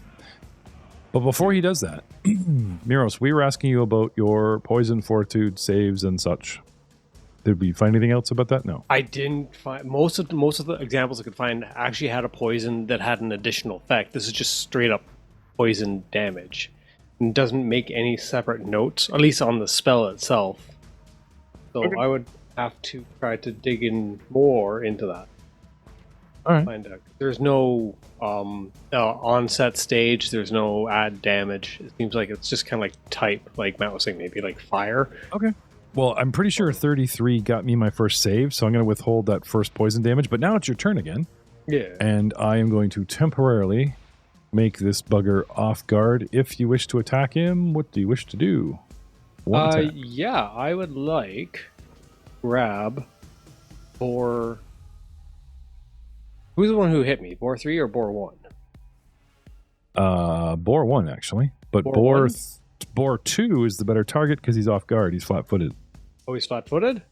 S1: But before he does that, Miros, we were asking you about your poison, fortitude, saves, and such. Did we find anything else about that? No.
S3: I didn't find most of the examples I could find actually had a poison that had an additional effect. This is just straight up poison damage. And doesn't make any separate notes, at least on the spell itself. So
S1: Okay.
S3: I would have to try to dig in more into that.
S1: All right.
S3: Find out. There's no onset stage. There's no add damage. It seems like it's just kind of like type, like Matt was saying, maybe like fire.
S1: Okay. Well, I'm pretty sure 33 got me my first save, so I'm going to withhold that first poison damage. But now it's your turn again.
S3: Yeah.
S1: And I am going to temporarily make this bugger off guard. If you wish to attack him, what do you wish to do? One attack.
S3: Yeah, I would like grab Boar. Who's the one who hit me? Boar 3 or Boar 1?
S1: Boar 1, actually. But
S3: Boar
S1: Boar,
S3: 1?
S1: Boar 2 is the better target because he's off guard. He's flat-footed.
S3: Oh, he's flat-footed?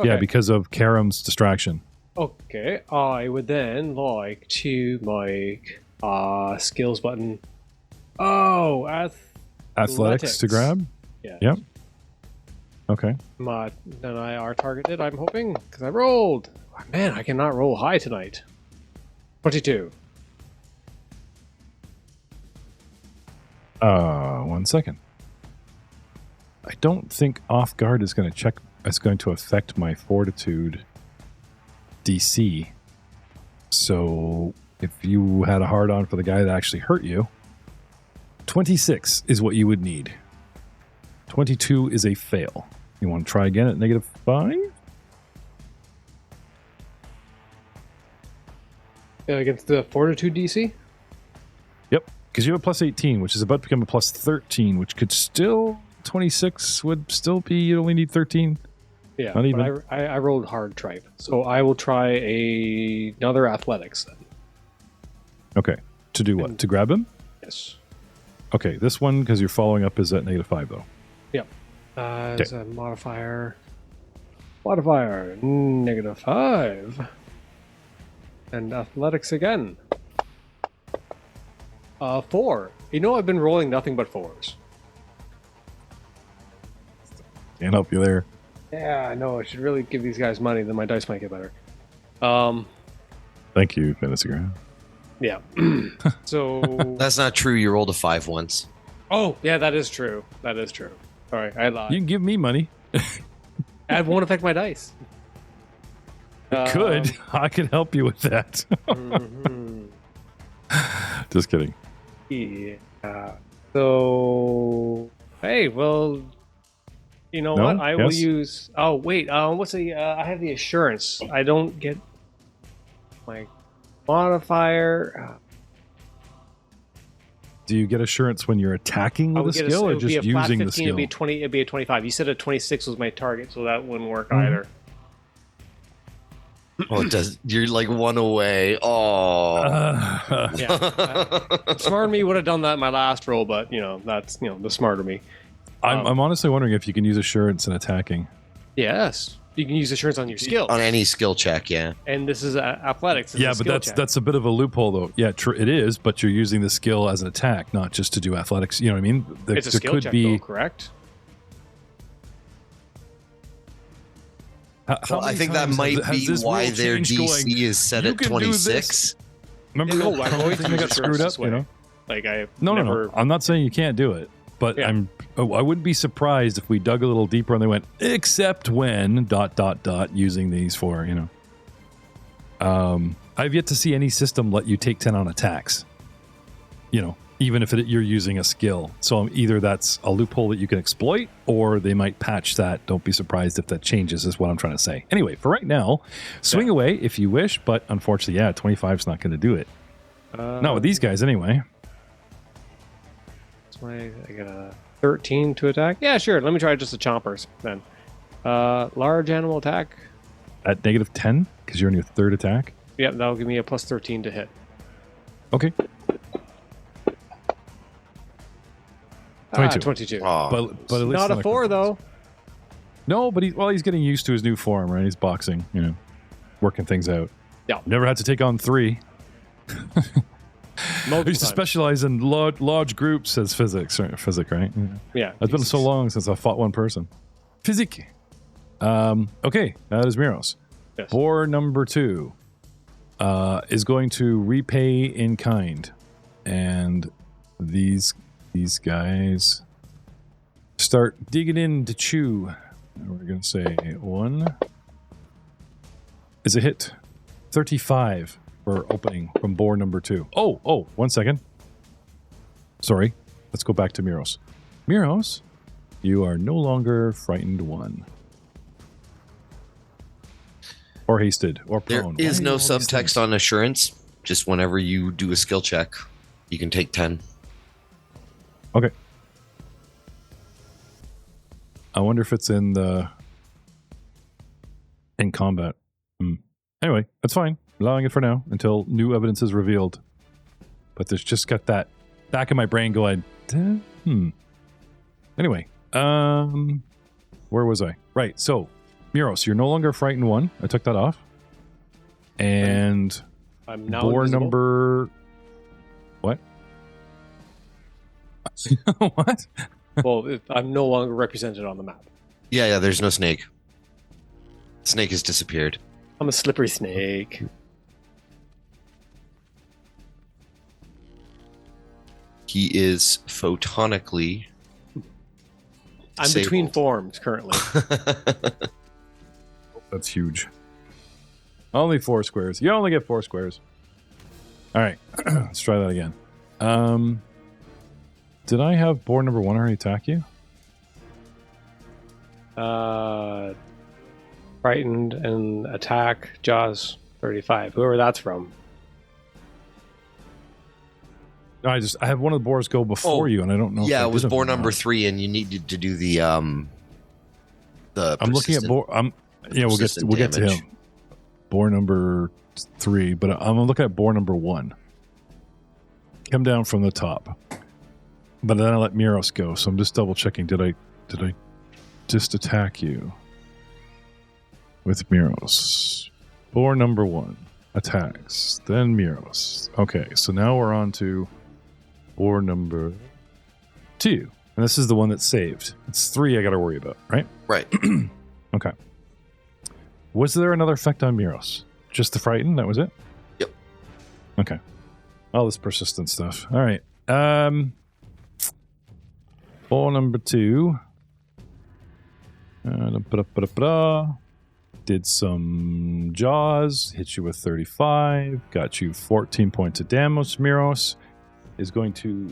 S1: Yeah,
S3: Okay.
S1: because of Karam's distraction.
S3: Okay, I would then like to make skills button. Oh,
S1: Athletics to grab?
S3: Yeah.
S1: Yep. Okay.
S3: Then I are targeted, I'm hoping, because I rolled. Oh, man, I cannot roll high tonight. 22.
S1: 1 second. I don't think off guard is going to affect my fortitude DC. So if you had a hard on for the guy that actually hurt you, 26 is what you would need. 22 is a fail. You want to try again at -5?
S3: Against the Fortitude DC?
S1: Yep. Because you have a plus 18, which is about to become a plus 13, which could still... 26 would still be... You only need 13.
S3: Yeah,
S1: Not even.
S3: but I rolled hard tripe. So I will try another athletics then.
S1: Okay. To do what? To grab him?
S3: Yes.
S1: Okay. This one, because you're following up, is at -5, though.
S3: Yep. As a modifier. Modifier, -5. And athletics again. 4. You know, I've been rolling nothing but 4s.
S1: Can't help you there.
S3: Yeah, I know. I should really give these guys money, then my dice might get better.
S1: Thank you, Fantasy Ground.
S3: Yeah. So.
S2: That's not true. You rolled a 5 once.
S3: Oh, yeah, that is true. That is true. Sorry, I lied.
S1: You can give me money.
S3: It won't affect my dice.
S1: Could. I could help you with that.
S3: Mhm.
S1: Just kidding.
S3: Yeah. So, hey, well, you know
S1: No?
S3: what? I will
S1: Yes?
S3: use. Oh, wait. What's the? I have the assurance. I don't get my modifier.
S1: Do you get assurance when you're attacking
S3: I
S1: with
S3: would
S1: a
S3: get
S1: skill
S3: it
S1: or
S3: would be
S1: just
S3: a flat
S1: using
S3: 15,
S1: the skill?
S3: It'd be a 20. It'd be a 25. You said a 26 was my target, so that wouldn't work
S1: Mhm.
S3: either.
S2: Oh, it does. You're like one away. Oh.
S3: Yeah. Smart me would have done that in my last roll, but that's the smarter me.
S1: I'm honestly wondering if you can use assurance in attacking.
S3: Yes, you can use assurance on your skill,
S2: On any skill check, yeah.
S3: and this is athletics. It's a
S1: Yeah, but
S3: skill check.
S1: that's a bit of a loophole, though. Yeah, it is, but you're using the skill as an attack, not just to do athletics. You know what I mean?
S3: It's a skill check, though, correct?
S1: How
S2: I
S1: many
S2: think that
S1: times
S2: might
S1: has
S2: be
S1: this
S2: why
S1: rule
S2: their
S1: changed
S2: DC
S1: going,
S2: is set
S1: "You
S2: at
S1: can do this"?
S2: 26.
S1: Remember
S3: No,
S1: that
S3: I'm
S1: whole
S3: going
S1: thing
S3: to
S1: that got
S3: use
S1: screwed
S3: yours
S1: up?
S3: this way.
S1: You know?
S3: Like I
S1: No.
S3: never.
S1: I'm not saying you can't do it, but
S3: Yeah.
S1: I wouldn't be surprised if we dug a little deeper and they went, except when ... using these for, you know. I've yet to see any system let you take 10 on attacks. You know, even if you're using a skill. So either that's a loophole that you can exploit, or they might patch that. Don't be surprised if that changes, is what I'm trying to say. Anyway, for right now, swing away if you wish, but unfortunately, 25 is not going to do it. Not with these guys, anyway.
S3: That's why I got a 13 to attack. Yeah, sure. Let me try just the chompers then. Large animal attack.
S1: At negative 10, because you're on your third attack.
S3: Yep, that'll give me a plus 13 to hit.
S1: Okay. 22.
S3: 22.
S2: Oh,
S1: But at least
S3: Not a 4 though.
S1: No, but he's getting used to his new form, right? He's boxing, you know, working things out.
S3: Yeah.
S1: Never had to take on 3. I
S3: Multiple
S1: used to
S3: times.
S1: specialize in large groups as physics, right?
S3: Yeah.
S1: It's been so long since I fought one person. Physique. Okay, that is Miros.
S3: Yes.
S1: Boar number 2 is going to repay in kind, and these guys start digging in to chew. And we're going to say 1 is a hit. 35 for opening from boar number 2. Oh, 1 second. Sorry. Let's go back to Miros. Miros, you are no longer frightened 1. Or hasted, or
S2: there
S1: prone.
S2: is
S1: Why
S2: no
S1: all these
S2: subtext
S1: things?
S2: on assurance. Just whenever you do a skill check, you can take 10.
S1: Okay. I wonder if it's in combat. Anyway, that's fine. Allowing it for now until new evidence is revealed. But there's just got that back in my brain going, Anyway, where was I? Right, so, Miros, you're no longer frightened 1. I took that off. And
S3: I'm now
S1: boar
S3: invisible.
S1: number... What? What?
S3: Well, I'm no longer represented on the map.
S2: Yeah, there's no snake. Snake has disappeared.
S3: I'm a slippery snake.
S2: He is photonically...
S3: I'm between forms currently.
S1: That's huge. Only 4 squares. You only get 4 squares. All right. Let's try that again. Did I have boar number 1 already attack you?
S3: Frightened and attack, Jaws 35. Whoever that's from.
S1: No, I have one of the boars go before you, and I don't know.
S2: Yeah,
S1: if I
S2: it was
S1: did
S2: boar
S1: or not.
S2: number 3, and you needed to do the
S1: I'm looking at
S2: persistent-
S1: boar. We'll get to
S2: damage.
S1: him. Boar number 3, but I'm gonna look at boar number 1. Come down from the top, but then I let Miros go. So I'm just double checking. Did I just attack you with Miros? Boar number 1 attacks, then Miros. Okay, so now we're on to boar number 2, and this is the one that's saved. It's 3 I got to worry about, right?
S2: Right.
S1: Okay. Was there another effect on Miros? Just the frighten? That was it?
S2: Yep.
S1: Okay. All this persistent stuff. All right. Ball number 2. Did some jaws. Hit you with 35. Got you 14 points of damage. Miros is going to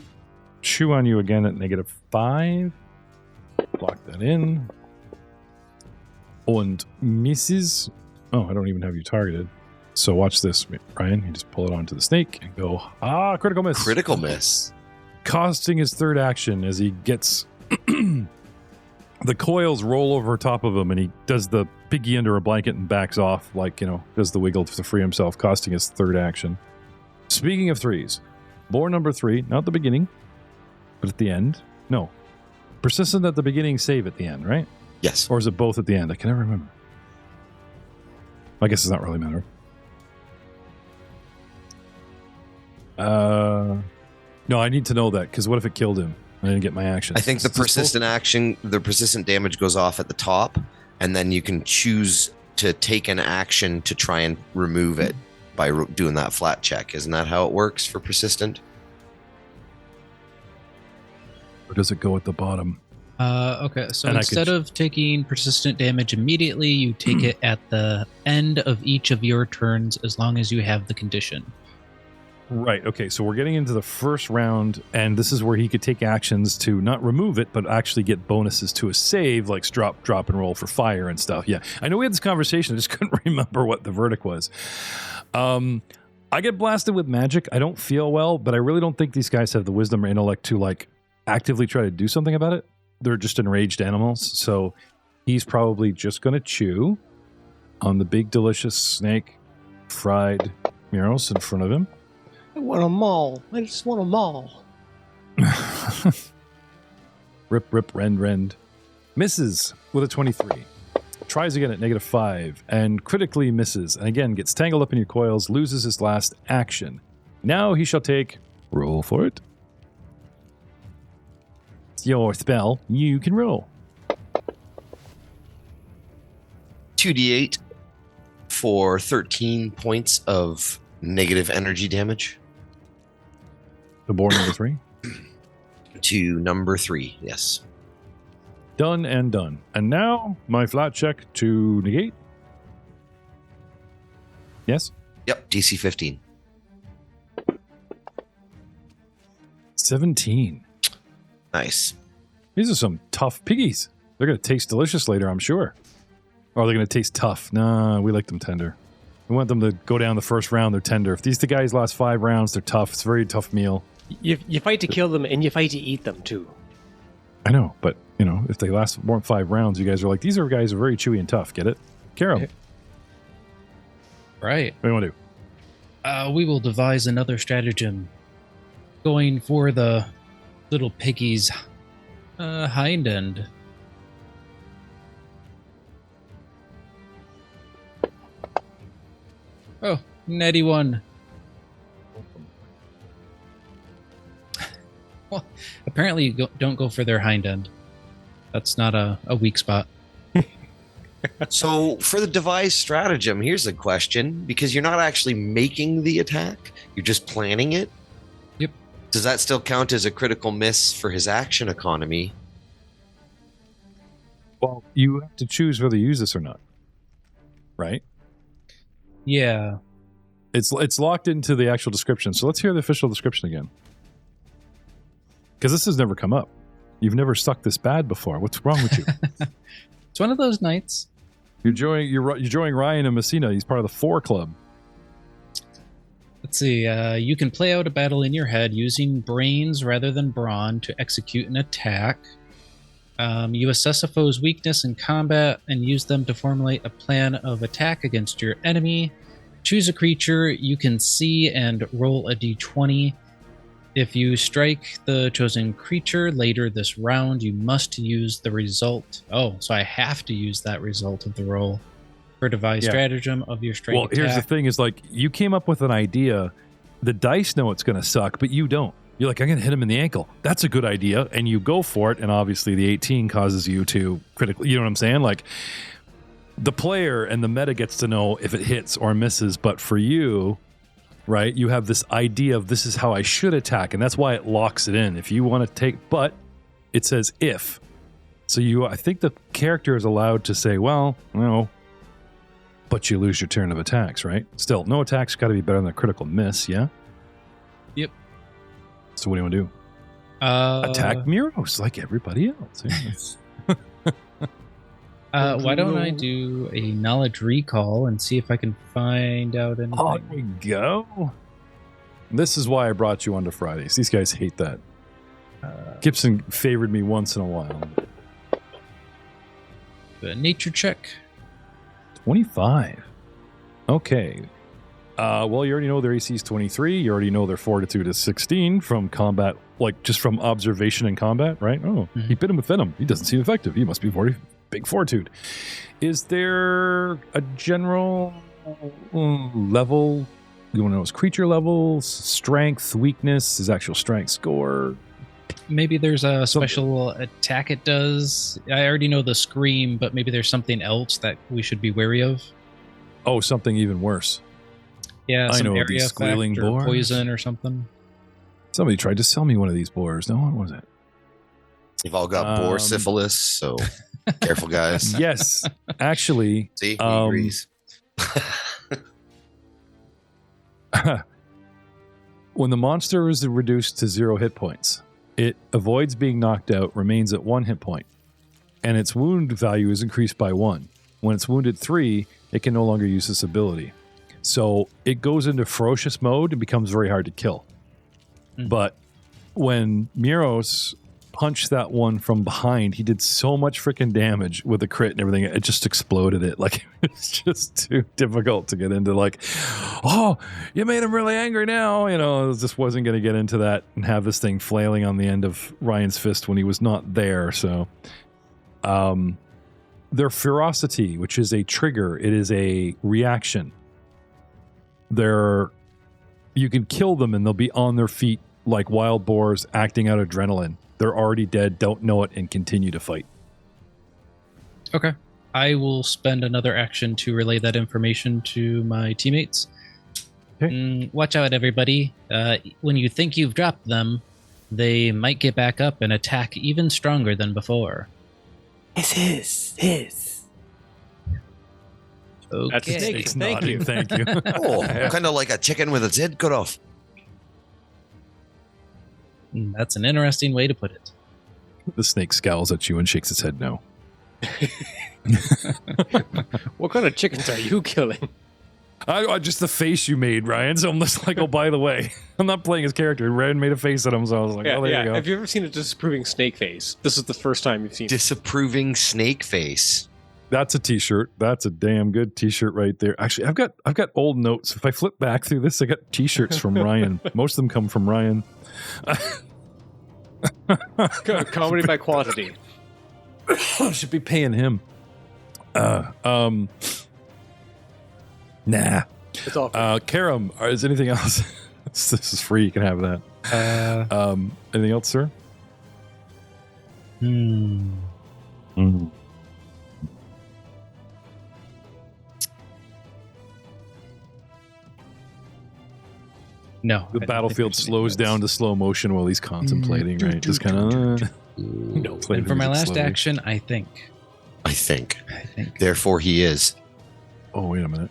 S1: chew on you again at negative 5. Block that in. And misses. Oh, I don't even have you targeted. So watch this, Ryan. You just pull it onto the snake and go, critical miss.
S2: Critical miss.
S1: Costing his third action as he gets the coils roll over top of him, and he does the piggy under a blanket and backs off, like, does the wiggle to free himself, costing his third action. Speaking of 3s, boar number 3, not the beginning, but at the end. No. Persistent at the beginning, save at the end, right?
S2: Yes.
S1: Or is it both at the end? I can never remember. I guess it's not really matter. No, I need to know that, because what if it killed him? I didn't get my action.
S2: I think the persistent damage goes off at the top, and then you can choose to take an action to try and remove it by doing that flat check. Isn't that how it works for persistent?
S1: Or does it go at the bottom?
S4: Okay, so
S1: And
S4: instead of taking persistent damage immediately, you take it at the end of each of your turns as long as you have the condition.
S1: Right. Okay. So we're getting into the first round, and this is where he could take actions to not remove it, but actually get bonuses to a save, like drop, and roll for fire and stuff. Yeah. I know we had this conversation. I just couldn't remember what the verdict was. I get blasted with magic. I don't feel well, but I really don't think these guys have the wisdom or intellect to like actively try to do something about it. They're just enraged animals. So he's probably just going to chew on the big, delicious snake fried Muros in front of him.
S3: I want them all. I just want them all.
S1: Rip, rend. Misses with a 23. Tries again at -5 and critically misses. And again, gets tangled up in your coils, loses his last action. Now he shall take... Roll for it. It's your spell. You can roll.
S2: 2d8 for 13 points of negative energy damage.
S1: The board number 3.
S2: To number 3, yes.
S1: Done and done. And now my flat check to negate. Yes?
S2: Yep, DC 15.
S1: 17.
S2: Nice.
S1: These are some tough piggies. They're going to taste delicious later, I'm sure. Or they're going to taste tough. Nah, we like them tender. We want them to go down the first round, they're tender. If these two guys last 5 rounds, they're tough. It's a very tough meal.
S3: You fight to kill them, and you fight to eat them, too.
S1: I know, but, you know, if they last more than 5 rounds, you guys are like, these are guys who are very chewy and tough. Get it? Carol,
S4: Right.
S1: what do you want to do?
S4: We will devise another stratagem. Going for the little piggy's hind end. Oh, natty 1. Well, apparently you don't go for their hind end. That's not a weak spot.
S2: So for the devised stratagem, here's a question. Because you're not actually making the attack, you're just planning it.
S4: Yep.
S2: Does that still count as a critical miss for his action economy?
S1: Well, you have to choose whether you use this or not. Right?
S4: Yeah.
S1: It's locked into the actual description. So let's hear the official description again. Because this has never come up. You've never sucked this bad before. What's wrong with you?
S4: It's one of those nights.
S1: You're joining Ryan and Messina. He's part of the 4 club.
S4: Let's see. You can play out a battle in your head using brains rather than brawn to execute an attack. You assess a foe's weakness in combat and use them to formulate a plan of attack against your enemy. Choose a creature you can see and roll a d20. If you strike the chosen creature later this round, you must use the result. Oh, so I have to use that result of the roll for devised stratagem of your strike attack.
S1: Here's the thing is like, you came up with an idea. The dice know it's going to suck, but you don't. You're like, I'm going to hit him in the ankle. That's a good idea. And you go for it. And obviously the 18 causes you to critically, you know what I'm saying? Like the player and the meta gets to know if it hits or misses. But for you, right, you have this idea of this is how I should attack. And that's why it locks it in. If you want to take, but it says if. So I think the character is allowed to say, well, no, but you lose your turn of attacks, right? Still, no attacks got to be better than a critical miss, yeah?
S4: Yep.
S1: So what do you want to do? Attack Muros like everybody else.
S4: Why don't I do a knowledge recall and see if I can find out anything?
S1: Oh, there we go. This is why I brought you on to Fridays. These guys hate that. Gibson favored me once in a while.
S4: The nature check.
S1: 25. Okay. Well, you already know their AC is 23. You already know their fortitude is 16 from combat, like just from observation in combat, right? Oh, He bit him with venom. He doesn't seem effective. He must be big fortitude. Is there a general level? You want to know his creature levels, strength, weakness, his actual strength score?
S4: maybe there's a special attack it does. I already know the scream, but maybe there's something else that we should be wary of.
S1: Oh, something even worse.
S4: Yeah,
S1: I
S4: some
S1: know
S4: area
S1: these
S4: effect
S1: squealing
S4: or
S1: boars.
S4: poison or something.
S1: Somebody tried to sell me one of these boars. No, what was it?
S2: They've all got boar syphilis, so careful, guys.
S1: Yes, actually.
S2: See, he agrees.
S1: When the monster is reduced to 0 hit points, it avoids being knocked out, remains at 1 hit point, and its wound value is increased by 1. When it's wounded 3, it can no longer use this ability. So it goes into ferocious mode and becomes very hard to kill. But when Miros punched that one from behind, he did so much freaking damage with the crit and everything, it just exploded it. Like, it's just too difficult to get into, like, oh, you made him really angry now. You know, I just wasn't going to get into that and have this thing flailing on the end of Ryan's fist when he was not there. So, their ferocity, which is a trigger, it is a reaction. You can kill them and they'll be on their feet like wild boars acting out adrenaline. They're already dead, don't know it, and continue to fight.
S4: Okay. I will spend another action to relay that information to my teammates.
S1: Okay.
S4: Watch out, everybody. When you think you've dropped them, they might get back up and attack even stronger than before.
S5: His.
S4: Okay.
S3: That's a snake.
S1: It's
S3: Thank
S1: nodding,
S3: you.
S1: Thank you.
S2: Oh, kind of like a chicken with its head cut off.
S4: That's an interesting way to put it.
S1: The snake scowls at you and shakes its head no.
S3: What kind of chickens are you killing?
S1: I just the face you made, Ryan. So I'm just like, oh, by the way, I'm not playing his character. Ryan made a face at him, so I was like, oh, there you go.
S3: Have you ever seen a disapproving snake face? This is the first time you've seen it.
S2: Disapproving snake face.
S1: That's a t-shirt. That's a damn good t-shirt right there. Actually, I've got old notes. If I flip back through this, I got t-shirts from Ryan. Most of them come from Ryan.
S3: Comedy by quantity.
S1: I should be paying him. Nah.
S3: It's all
S1: Karam, is anything else? This is free. You can have that. Anything else, sir?
S4: No.
S1: The battlefield slows down to slow motion while he's contemplating, right? Just kind of.
S3: No.
S4: And for my last action, I think.
S2: Therefore, he is.
S1: Oh, wait a minute.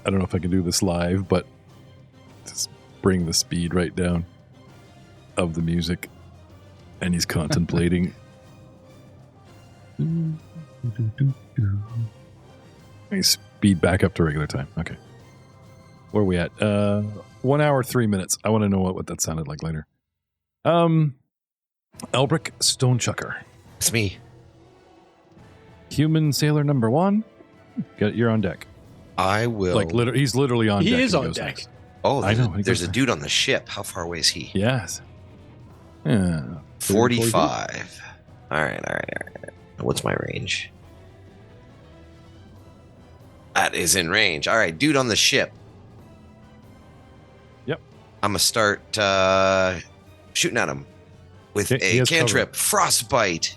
S1: I don't know if I can do this live, but just bring the speed right down of the music. And he's contemplating. He's speed back up to regular time. Okay. Where are we at? 1 hour, 3 minutes. I want to know what that sounded like later. Elbrick Stonechucker.
S2: It's me.
S1: Human sailor number 1. You're on deck.
S2: I will.
S1: Like he's literally on deck.
S3: He is
S1: when
S3: on
S1: goes
S3: deck.
S1: next.
S2: Oh,
S1: I know.
S2: there's a dude on the ship. How far away is he?
S1: Yes. Yeah.
S2: 45. All right. What's my range? That is in range. All right, dude on the ship.
S1: Yep.
S2: I'm going to start shooting at him with
S1: He
S2: a
S1: has
S2: cantrip. Frostbite.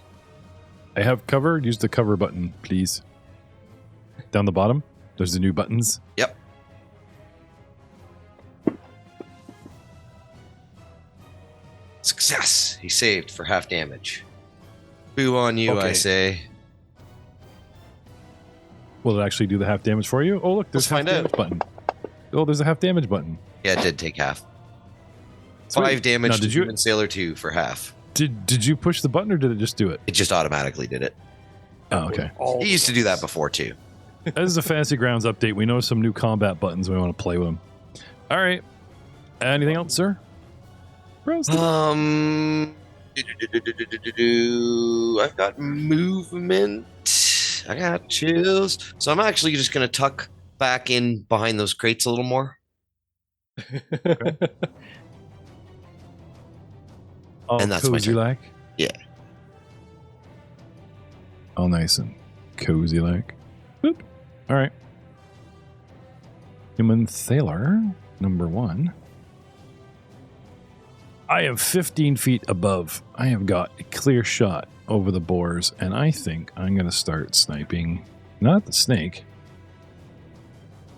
S1: I have cover. Use the cover button, please. Down the bottom, there's the new buttons.
S2: Yep. Success. He saved for half damage. Boo on you,
S1: Okay.
S2: I say.
S1: Will it actually do the half damage for you? Oh, look, there's
S2: Let's
S1: a half
S2: find
S1: damage button. Oh, there's a half damage button.
S2: Yeah, it did take half.
S1: Sweet.
S2: 5 damage
S1: Now,
S2: to
S1: did you
S2: Human Sailor 2 for half.
S1: did you push the button or did it just do it?
S2: It just automatically did it.
S1: Oh, okay.
S2: He used to do that before too.
S1: This is a Fantasy Grounds update. We know some new combat buttons. We want to play with them. All right. Anything else, sir? Rose?
S2: I've got movement. I got chills. So I'm actually just going to tuck back in behind those crates a little more.
S1: Oh,
S2: and that's my
S1: cozy
S2: turn.
S1: like?
S2: Yeah.
S1: All nice and cozy like. Boop. All right. Human Sailor number 1. I am 15 feet above. I have got a clear shot over the boars, and I think I'm going to start sniping, not the snake,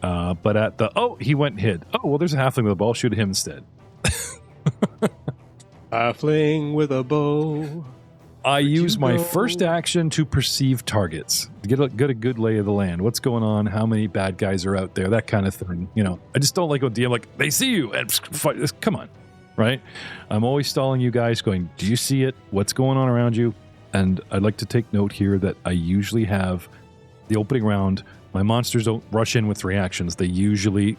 S1: but at the... Oh, he went and hid. Oh, well, there's a halfling with a bow. Shoot at him instead.
S3: Halfling with a bow.
S1: I use my
S3: go?
S1: first action to perceive targets. Get a good lay of the land. What's going on? How many bad guys are out there? That kind of thing. You know, I just don't like OD. I'm like, they see you. And come on. Right? I'm always stalling you guys going, do you see it? What's going on around you? And I'd like to take note here that I usually have the opening round. My monsters don't rush in with 3 actions. They usually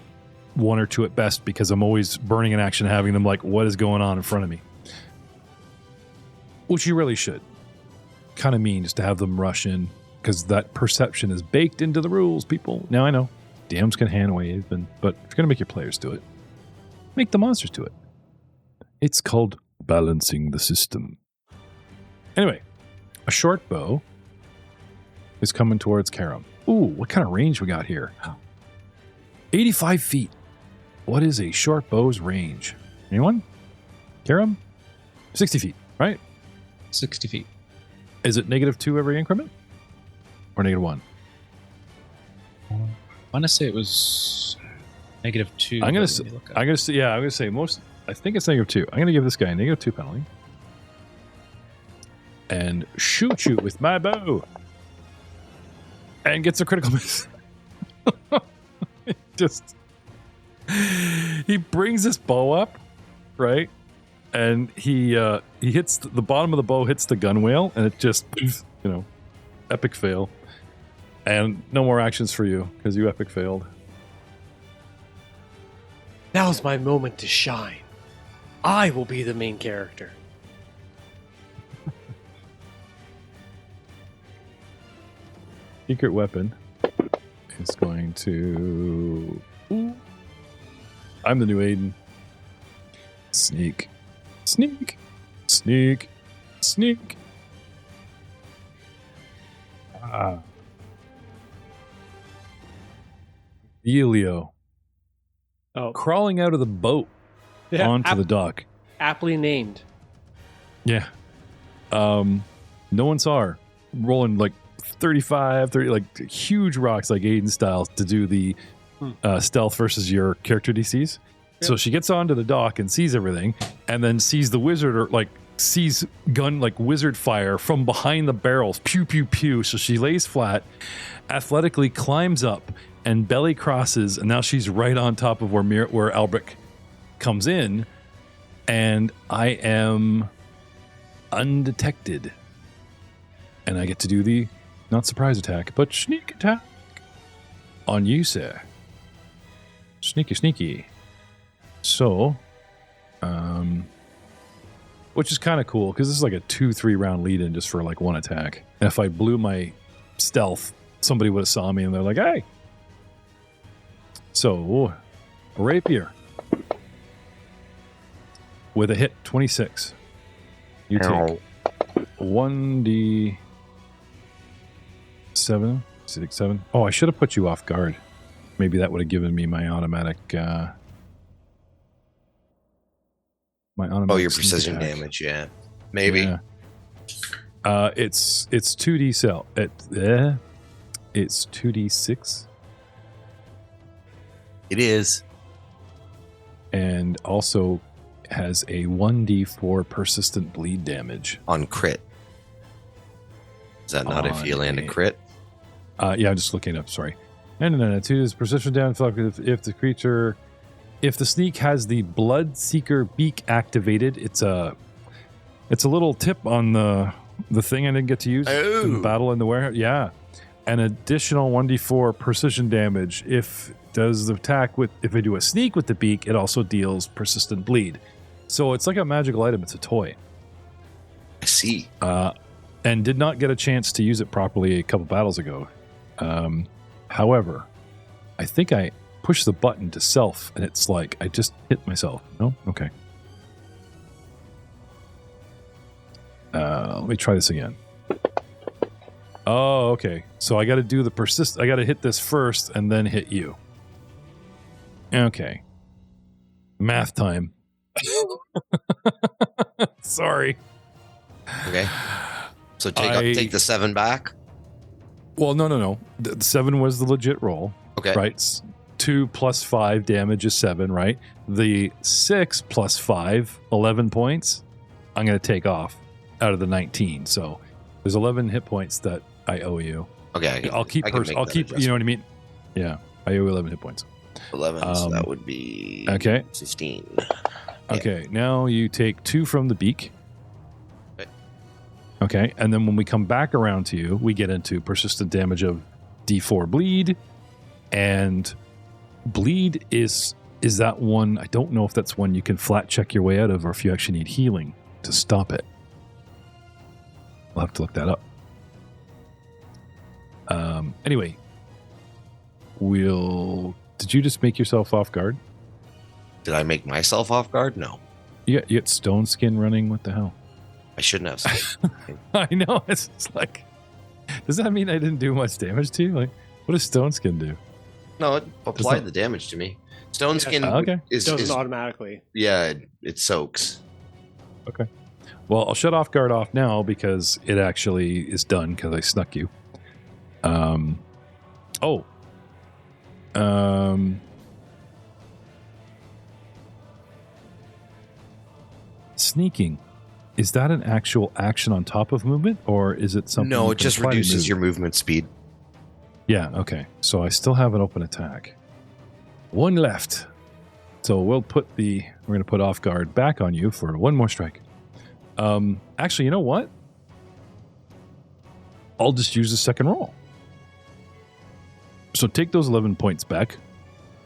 S1: 1 or 2 at best because I'm always burning an action, having them like, what is going on in front of me? Which you really should. Kind of mean just to have them rush in because that perception is baked into the rules, people. Now I know DMs can hand wave, but if you're going to make your players do it, make the monsters do it. It's called balancing the system. Anyway, a short bow is coming towards Karam. Ooh, what kind of range we got here? 85 feet. What is a short bow's range? Anyone? Karam? 60 feet, right?
S4: 60 feet.
S1: Is it -2 every increment? Or -1?
S4: I want to say it was -2.
S1: I'm gonna say most. I think it's -2. I'm gonna give this guy a -2 penalty and shoot you with my bow, and gets a critical miss. He brings this bow up, right, and he hits the bottom of the bow, hits the gunwale, and it just, epic fail, and no more actions for you because you epic failed.
S3: Now's my moment to shine. I will be the main character.
S1: Secret weapon is going to... Ooh. I'm the new Aiden. Sneak. Sneak. Sneak. Sneak. Elio.
S3: Oh,
S1: Crawling out of the boat onto the dock.
S3: aptly named.
S1: Yeah. No one saw her. Rolling like 35, 30, like huge rocks like Aiden style to do the stealth versus your character DCs. Yep. So she gets onto the dock and sees everything and then sees the wizard or like sees gun like wizard fire from behind the barrels. Pew, pew, pew. So she lays flat, athletically climbs up and belly crosses. And now she's right on top of where Albrecht comes in. And I am undetected. And I get to do the, not surprise attack, but sneak attack on you, sir. Sneaky, sneaky. So, which is kind of cool, because this is like a 2-3 round lead-in just for like 1 attack. And if I blew my stealth, somebody would have saw me and they're like, hey. So, a rapier. With a hit, 26. You take 1d7. 7. Oh, I should have put you off guard. Maybe that would have given me my automatic.
S2: Your precision damage, yeah. Maybe.
S1: Yeah. It's 2d cell. It's 2d6.
S2: It is.
S1: And also has a 1d4 persistent bleed damage.
S2: On crit. Is that not if you land a crit?
S1: Yeah, I'm just looking it up, sorry. No. 2 is persistent damage if the sneak has the Bloodseeker beak activated. It's a little tip on the thing I didn't get to use in the battle in the warehouse. Yeah. An additional 1d4 precision damage if does the attack with if I do a sneak with the beak, it also deals persistent bleed. So it's like a magical item, it's a toy.
S2: I see.
S1: And did not get a chance to use it properly a couple battles ago. However, I think I pushed the button to self, and it's like I just hit myself. No? Okay. Let me try this again. Oh, okay. So I got to do the persist. I got to hit this first and then hit you. Okay. Math time. Sorry.
S2: Okay. So take the 7 back.
S1: Well, no. The 7 was the legit roll.
S2: Okay.
S1: Right. 2 plus 5 damage is 7, right? The 6 plus 5, 11 points, I'm going to take off out of the 19. So there's 11 hit points that I owe you.
S2: Okay.
S1: I'll keep, you know what I mean? Yeah. I owe you 11 hit points.
S2: 11, so that would be
S1: okay.
S2: 15.
S1: Okay. Now you take 2 from the beak. Okay. And then when we come back around to you, we get into persistent damage of D4 bleed. And bleed is that one, I don't know if that's one you can flat check your way out of or if you actually need healing to stop it. I'll have to look that up. Anyway, did you just make yourself off guard?
S2: Did I make myself off guard? No.
S1: You got stone skin running? What the hell?
S2: I shouldn't have.
S1: I know. It's just like, does that mean I didn't do much damage to you? Like, what does stone skin do?
S2: No, it applied the damage to me. Stone skin
S3: doesn't automatically.
S2: Yeah, it soaks.
S1: Okay. Well, I'll shut off guard off now because it actually is done because I snuck you. Sneaking. Is that an actual action on top of movement or is it something?
S2: No, it just reduces your movement speed.
S1: Yeah, okay. So I still have an open attack. 1 left. So we're going to put off guard back on you for 1 more strike. Actually, you know what? I'll just use the second roll. So take those 11 points back.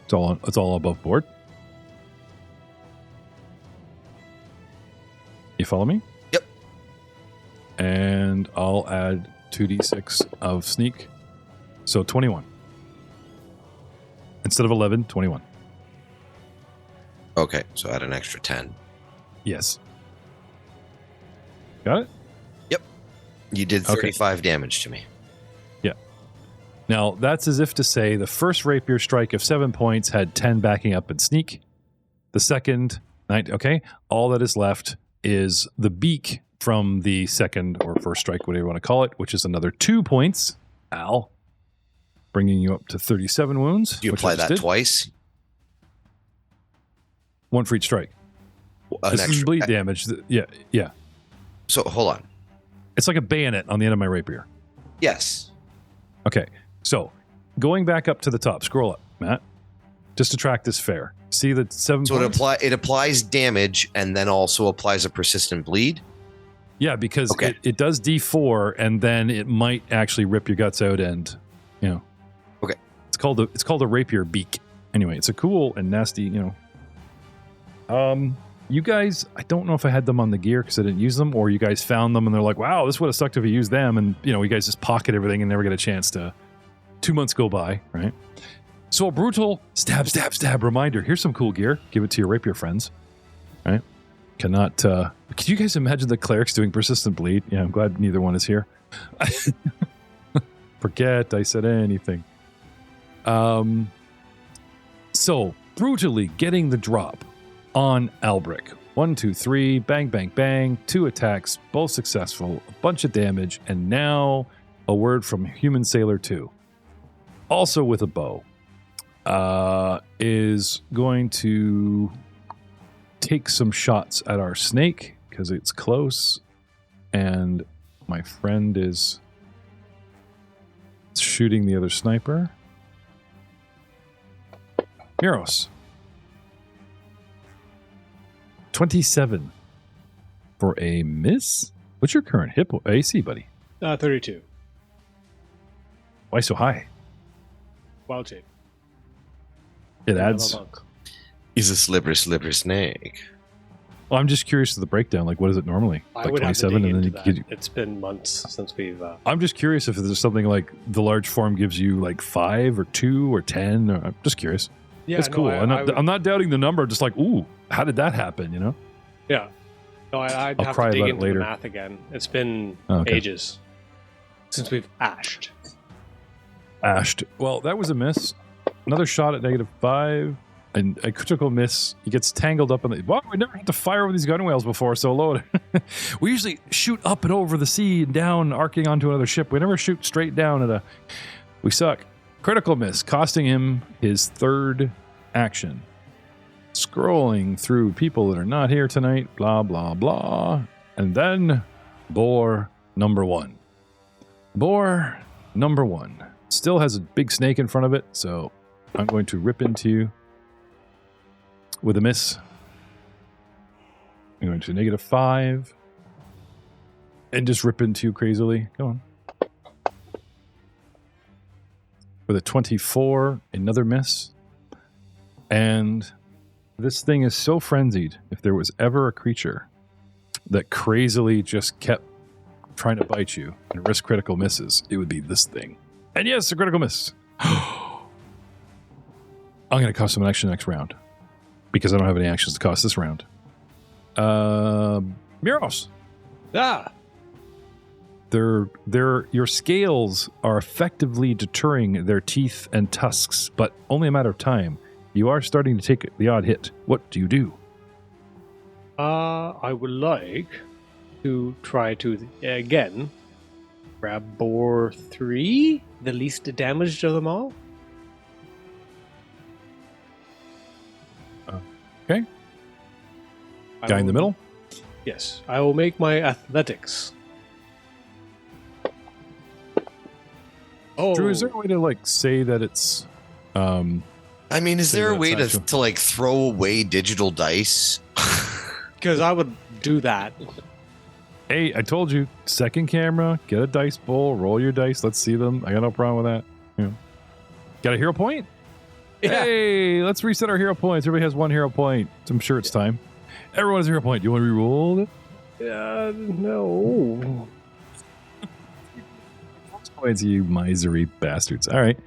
S1: It's all above board. You follow me?
S2: Yep.
S1: And I'll add 2d6 of sneak. So 21. Instead of 11, 21.
S2: Okay, so add an extra 10.
S1: Yes. Got it?
S2: Yep. You did 35 damage to me.
S1: Yeah. Now, that's as if to say the first rapier strike of 7 points had 10 backing up and sneak. The second, 9, okay? All that is left is the beak from the second or first strike, whatever you want to call it, which is another 2 points. Al. Bringing you up to 37 wounds.
S2: Do you apply that twice?
S1: 1 for each strike. This is bleed damage. Yeah.
S2: So, hold on.
S1: It's like a bayonet on the end of my rapier.
S2: Yes.
S1: Okay. So, going back up to the top. Scroll up, Matt. Just to track this fair. See the 7 points?
S2: So it applies damage and then also applies a persistent bleed?
S1: Yeah, because it does D4 and then it might actually rip your guts out and,
S2: Okay.
S1: It's called a rapier beak. Anyway, it's a cool and nasty, You guys, I don't know if I had them on the gear because I didn't use them, or you guys found them and they're like, wow, this would have sucked if you used them, and you guys just pocket everything and never get a chance to. 2 months go by, right? So a brutal stab reminder. Here's some cool gear. Give it to your rapier friends. Right? Cannot could you guys imagine the clerics doing persistent bleed? Yeah, I'm glad neither one is here. Forget I said anything. So brutally getting the drop on Albric. 1, 2, 3, bang, bang, bang. 2 attacks, both successful, a bunch of damage, and now a word from Human Sailor 2. Also with a bow. Is going to take some shots at our snake because it's close, and my friend is shooting the other sniper. Miros. 27 for a miss. What's your current hit AC, buddy?
S3: 32.
S1: Why so high?
S3: Wild shape.
S1: It adds.
S2: He's a slippery snake.
S1: Well, I'm just curious to the breakdown. Like, what is it normally?
S3: I
S1: Like
S3: would
S1: 27,
S3: have to dig
S1: and
S3: into
S1: then
S3: that. It's been months since we've.
S1: I'm just curious if there's something like the large form gives you like 5 or 2 or 10. I'm just curious.
S3: Yeah,
S1: it's cool. I'm not doubting the number. Just like, ooh, how did that happen?
S3: Yeah. No, I'd
S1: I'll
S3: have
S1: cry
S3: to dig
S1: about it
S3: into
S1: later.
S3: the math again. It's been
S1: Okay.
S3: ages since we've ashed.
S1: Ashed. Well, that was a miss. Another shot at -5. And a critical miss. He gets tangled up in the. Wow, we never had to fire with these gun whales before, so low. We usually shoot up and over the sea and down, arcing onto another ship. We never shoot straight down at a. We suck. Critical miss, costing him his third action. Scrolling through people that are not here tonight, blah, blah, blah. And then, boar number 1. Boar number 1. Still has a big snake in front of it, so I'm going to rip into you with a miss. I'm going to -5. And just rip into you crazily. Go on. With a 24, another miss. And this thing is so frenzied. If there was ever a creature that crazily just kept trying to bite you and risk critical misses, it would be this thing. And yes, a critical miss. I'm going to cost him an action next round because I don't have any actions to cost this round. Miros.
S3: Ah!
S1: Your scales are effectively deterring their teeth and tusks, but only a matter of time. You are starting to take the odd hit. What do you do?
S3: I would like to try to, again, grab boar 3, the least damaged of them all.
S1: Okay. Guy in the middle?
S3: Yes. I will make my athletics. Oh.
S1: Drew, is there a way to say that it's
S2: I mean, is there a way to throw away digital dice?
S3: Because I would do that.
S1: Hey, I told you, second camera, get a dice bowl, roll your dice, let's see them. I got no problem with that. Yeah. Got a hero point?
S3: Yeah.
S1: Hey, let's reset our hero points. Everybody has 1 hero point. I'm sure it's time. Everyone has a hero point. You want to re-roll it?
S3: No.
S1: Points, you misery bastards. All right.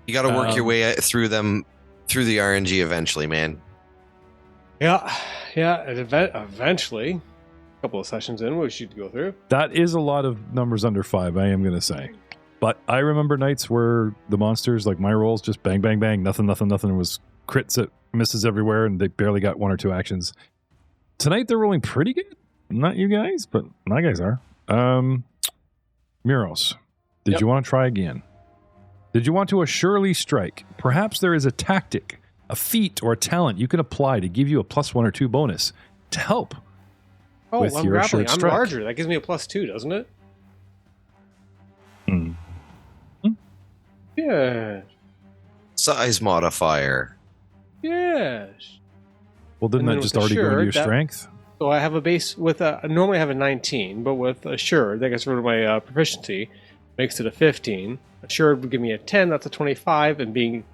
S2: You got to work your way through them, through the RNG eventually, man.
S3: Yeah. Eventually, a couple of sessions in, we should go through.
S1: That is a lot of numbers under 5, I am going to say. But I remember nights where the monsters, like my rolls, just bang, bang, bang, nothing. It was crits at misses everywhere, and they barely got 1 or 2 actions. Tonight, they're rolling pretty good. Not you guys, but my guys are. Miros, did you want to try again? Did you want to assuredly strike? Perhaps there is a tactic, a feat, or a talent you can apply to give you a +1 or 2 bonus to help.
S3: Oh,
S1: with
S3: I'm
S1: your
S3: grappling.
S1: assured
S3: I'm
S1: strike.
S3: larger. That gives me a +2, doesn't it?
S1: Hmm.
S3: Yeah.
S2: Size modifier.
S3: Yes.
S1: Well, didn't
S3: And then
S1: that just
S3: with
S1: already go into
S3: assured,
S1: your strength?
S3: So I have a base with a. Normally I have a 19, but with assured, that gets rid of my proficiency, makes it a 15. Assured would give me a 10. That's a 25, and being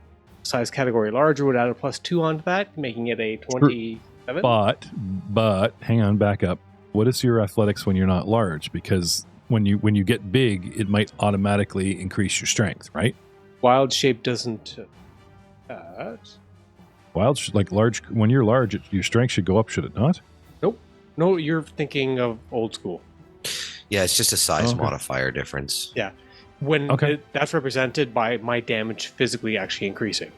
S3: size category larger would add a +2 onto that, making it a 27.
S1: But hang on, back up. What is your athletics when you're not large? Because when you get big, it might automatically increase your strength, right?
S3: Wild shape doesn't.
S1: Large. When you're large, your strength should go up, should it not?
S3: Nope. No, you're thinking of old school.
S2: Yeah, it's just a size
S1: Okay.
S2: modifier difference.
S3: Yeah. When
S1: Okay.
S3: that's represented by my damage physically actually increasing.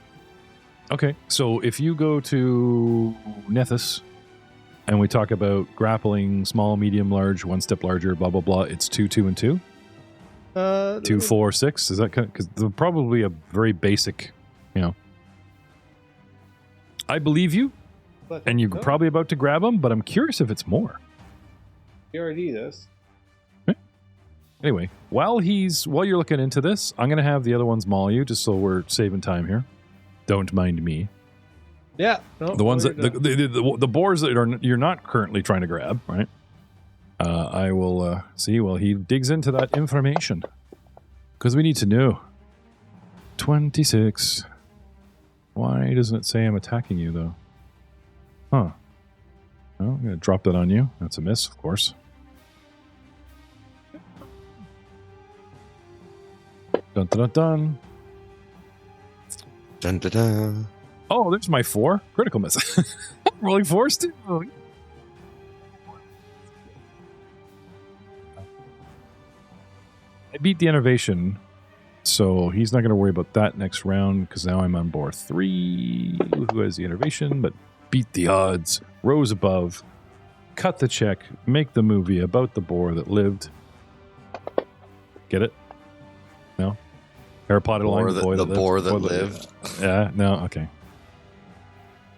S1: Okay, so if you go to Nethys and we talk about grappling, small, medium, large, 1 step larger, blah blah blah, it's 2, 2, and 2. 2, 4, 6. Is that because they're probably a very basic, I believe you, and you're probably about to grab them, but I'm curious if it's more.
S3: You already do this.
S1: Anyway, while you're looking into this, I'm gonna have the other ones maul you, just so we're saving time here. Don't mind me.
S3: Yeah. No,
S1: The ones that the boars that you're not currently trying to grab, right? I will see while he digs into that information because we need to know. 26. Why doesn't it say I'm attacking you though? Huh? Well, I'm gonna drop that on you. That's a miss, of course. Dun dun dun dun.
S2: Dun, dun, dun.
S1: Oh, there's my 4 critical miss. Rolling 4s too. I beat the innovation So he's not going to worry about that next round because now I'm on board 3. Who has the innovation? But beat the odds. Rose above. Cut the check. Make the movie about the boar that lived. Get it? No? Harry Potter line.
S2: The boar that lived.
S1: Yeah, no, okay.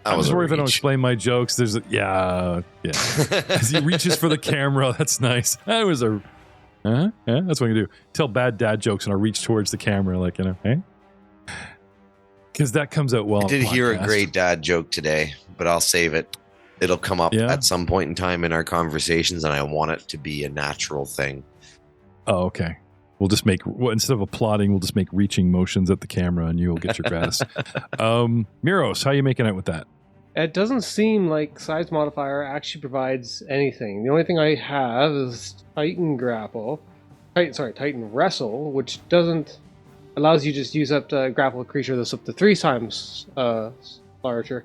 S1: I was worried if I don't explain my jokes. There's a, yeah. As he reaches for the camera, that's nice. That was a, yeah, that's what I can do. Tell bad dad jokes and I'll reach towards the camera, like, you know, hey? Because that comes out well.
S2: I did hear a great dad joke today, but I'll save it. It'll come up at some point in time in our conversations, and I want it to be a natural thing.
S1: Oh, okay. We'll just make, instead of applauding, we'll just make reaching motions at the camera and you'll get your gratis. Miros, how are you making out with that?
S3: It doesn't seem like size modifier actually provides anything. The only thing I have is Titan Wrestle, which allows you just use up to grapple a creature that's up to 3 times larger.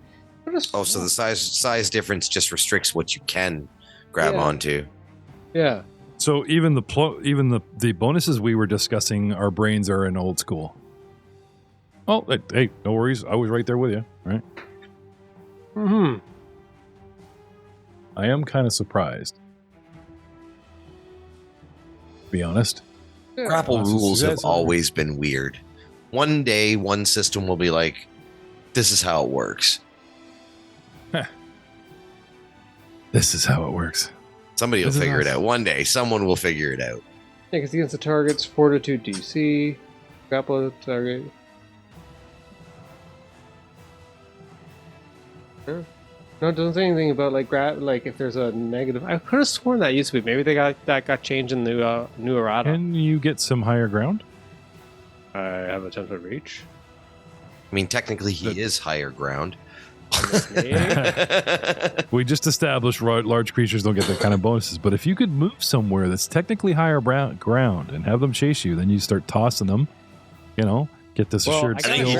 S2: So the size difference just restricts what you can grab onto.
S3: Yeah.
S1: So even the bonuses we were discussing, our brains are in old school. Oh, hey, no worries. I was right there with you, right?
S3: Mm-hmm.
S1: I am kind of surprised. To be honest.
S3: Yeah.
S2: Grapple rules have always been weird. One day, one system will be like, this is how it works.
S1: This is how it works.
S2: Somebody will figure it out. One day, someone will figure it out.
S3: Yeah, because against the target's Fortitude DC, grapple target. Yeah. No, it doesn't say anything about like if there's a negative. I could have sworn that used to be. Maybe that got changed in the new errata.
S1: Can you get some higher ground?
S3: I have a 10-foot reach.
S2: I mean, technically, he is higher ground.
S1: We just established large creatures don't get that kind of bonuses, but if you could move somewhere that's technically higher ground and have them chase you, then you start tossing them, you know, get this assured skill.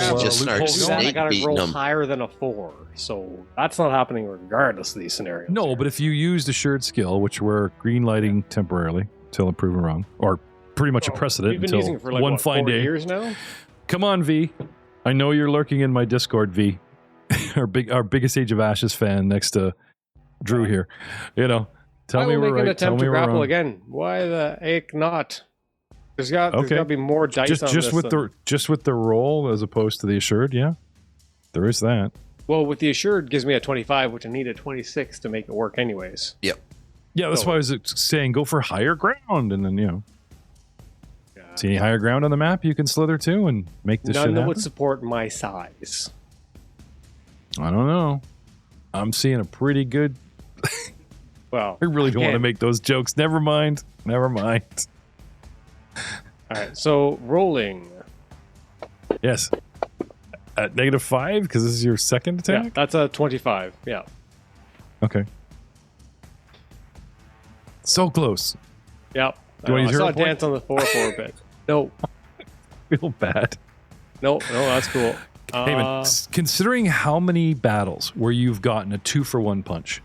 S3: I got to roll higher than a 4, so that's not happening regardless of these scenarios.
S1: No, but if you used assured skill, which we're green lighting temporarily till I'm proven wrong, or pretty much a precedent until
S3: for
S1: one fine day.
S3: Years now?
S1: Come on, V. I know you're lurking in my Discord, V. our biggest Age of Ashes fan next to Drew here. You know, tell me we're right.
S3: I will make an attempt to grapple
S1: wrong.
S3: Again. Why the heck not? There's got to be more dice on this.
S1: Just with the roll as opposed to the assured, yeah. There is that.
S3: Well, with the assured gives me a 25, which I need a 26 to make it work anyways.
S2: Yep.
S1: Yeah, that's why I was saying go for higher ground, and then, you know. See any higher ground on the map you can slither to and make this shit happen?
S3: None that would support my size.
S1: I don't know. I'm seeing a pretty good...
S3: Well,
S1: I really don't want to make those jokes. Never mind. All
S3: right, so rolling.
S1: Yes. At -5, because this is your second attack?
S3: Yeah, that's a 25, yeah.
S1: Okay. So close.
S3: Yep.
S1: I
S3: saw it dance on the floor for a bit. No.
S1: I feel bad.
S3: No, that's cool.
S1: Hey, man, considering how many battles where you've gotten a 2-for-1 punch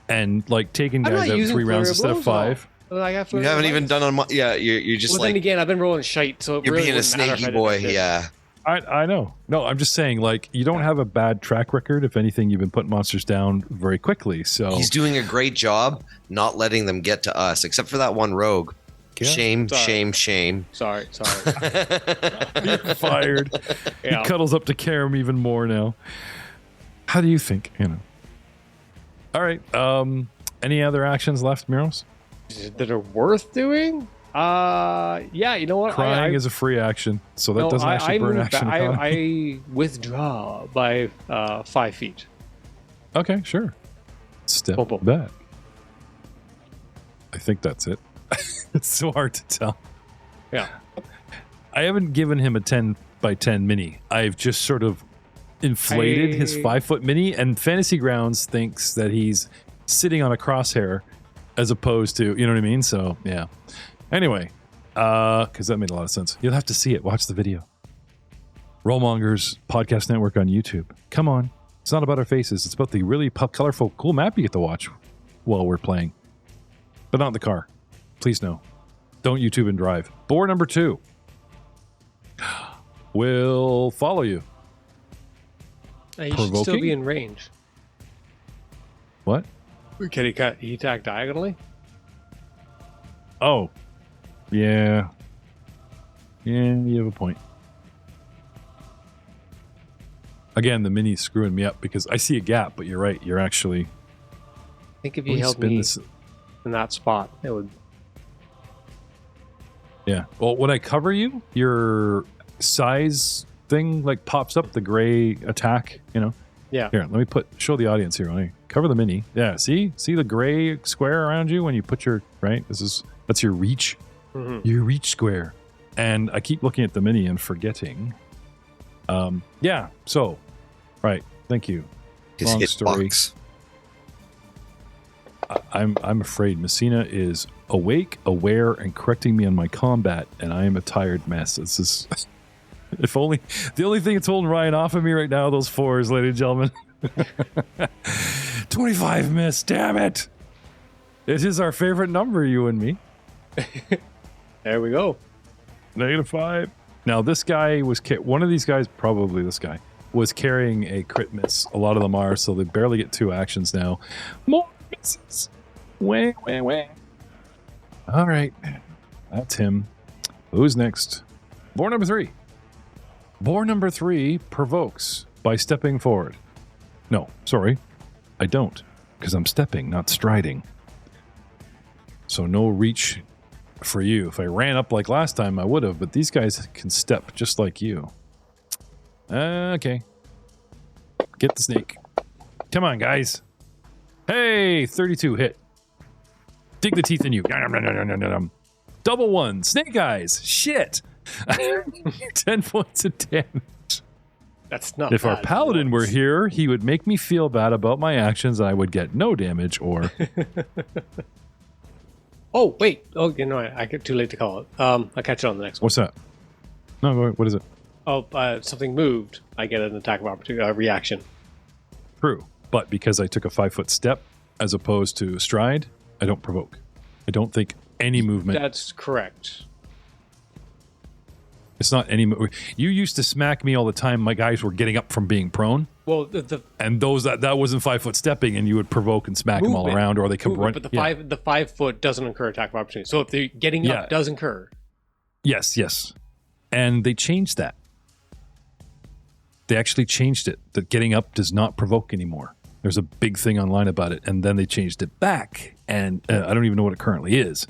S1: and like taking guys out 3 rounds instead of 5.
S2: You haven't even done on. Yeah, you're just
S3: then again, I've been rolling shite, so
S2: you're
S3: really
S2: being a snaky boy. Yeah.
S1: I know. No, I'm just saying, like, you don't have a bad track record. If anything, you've been putting monsters down very quickly. So
S2: he's doing a great job not letting them get to us, except for that one rogue. Yeah. Shame.
S3: Sorry.
S1: You're fired. Yeah. He cuddles up to Karam even more now. How do you think? You know. All right. Any other actions left, Miros?
S3: That are worth doing? Yeah, you know what?
S1: Crying is a free action, so that doesn't actually burn action.
S3: I withdraw by 5 feet.
S1: Okay, sure. Step back. I think that's it. It's so hard to tell.
S3: Yeah.
S1: I haven't given him a 10x10 mini. I've just sort of inflated his 5-foot mini, and Fantasy Grounds thinks that he's sitting on a crosshair as opposed to, you know what I mean? So, yeah. Anyway, because that made a lot of sense. You'll have to see it. Watch the video. Rollmongers Podcast Network on YouTube. Come on. It's not about our faces. It's about the really colorful, cool map you get to watch while we're playing. But not in the car. Please no. Don't YouTube and drive. Boar number 2. will follow you.
S3: You should still
S1: Provoking?
S3: be in range.
S1: What?
S3: Can he attack diagonally?
S1: Oh, yeah. Yeah, you have a point. Again, the mini's screwing me up because I see a gap, but you're right. You're actually...
S3: I think if
S1: Let
S3: you
S1: me
S3: held
S1: spin
S3: me
S1: this-
S3: in that spot, it would.
S1: Yeah. Well, when I cover you, your size thing like pops up, the gray attack, you know?
S3: Yeah.
S1: Here, let me show the audience here. When I cover the mini. Yeah, see the gray square around you when you put your, right? That's your reach.
S3: Mm-hmm.
S1: Your reach square. And I keep looking at the mini and forgetting. Yeah, so, right. Thank you.
S2: His
S1: Long
S2: hit
S1: story.
S2: box.
S1: I'm afraid Messina is awake, aware, and correcting me on my combat, and I am a tired mess. This is if only the only thing that's holding Ryan off of me right now, those 4s, ladies and gentlemen. 25 miss, damn it! It is our favorite number, you and me.
S3: There we go.
S1: -5. Now this guy was one of these guys, probably this guy, was carrying a crit miss. A lot of them are, so they barely get 2 actions now. More misses. Wah, wah, wah. All right, that's him. Who's next? Boar number 3. Boar number 3 provokes by stepping forward. No, sorry, I don't, because I'm stepping, not striding. So no reach for you. If I ran up like last time, I would have, but these guys can step just like you. Okay. Get the snake. Come on, guys. Hey, 32 hit. Dig the teeth in you. Double 1. Snake eyes. Shit. 10 points of damage.
S3: That's not
S1: If our
S3: bad
S1: paladin were
S3: once.
S1: here, he would make me feel bad about my actions and I would get no damage or...
S3: Oh, wait. Oh, you know, I get too late to call it. I'll catch it on the next one.
S1: What's that? No, go ahead. What is it?
S3: Oh, something moved. I get an attack of opportunity, reaction.
S1: True. But because I took a 5-foot step as opposed to stride, I don't provoke. I don't think any movement...
S3: That's correct.
S1: It's not any... You used to smack me all the time. My guys were getting up from being prone.
S3: Well, the
S1: And those that wasn't 5-foot stepping, and you would provoke and smack them all
S3: movement-
S1: around, or they come run.
S3: But
S1: Yeah.
S3: the 5 foot doesn't incur attack of opportunity. So if the getting
S1: Yeah.
S3: up does incur,
S1: Yes. And they changed that. They actually changed it. That getting up does not provoke anymore. There's a big thing online about it, and then they changed it back. And I don't even know what it currently is.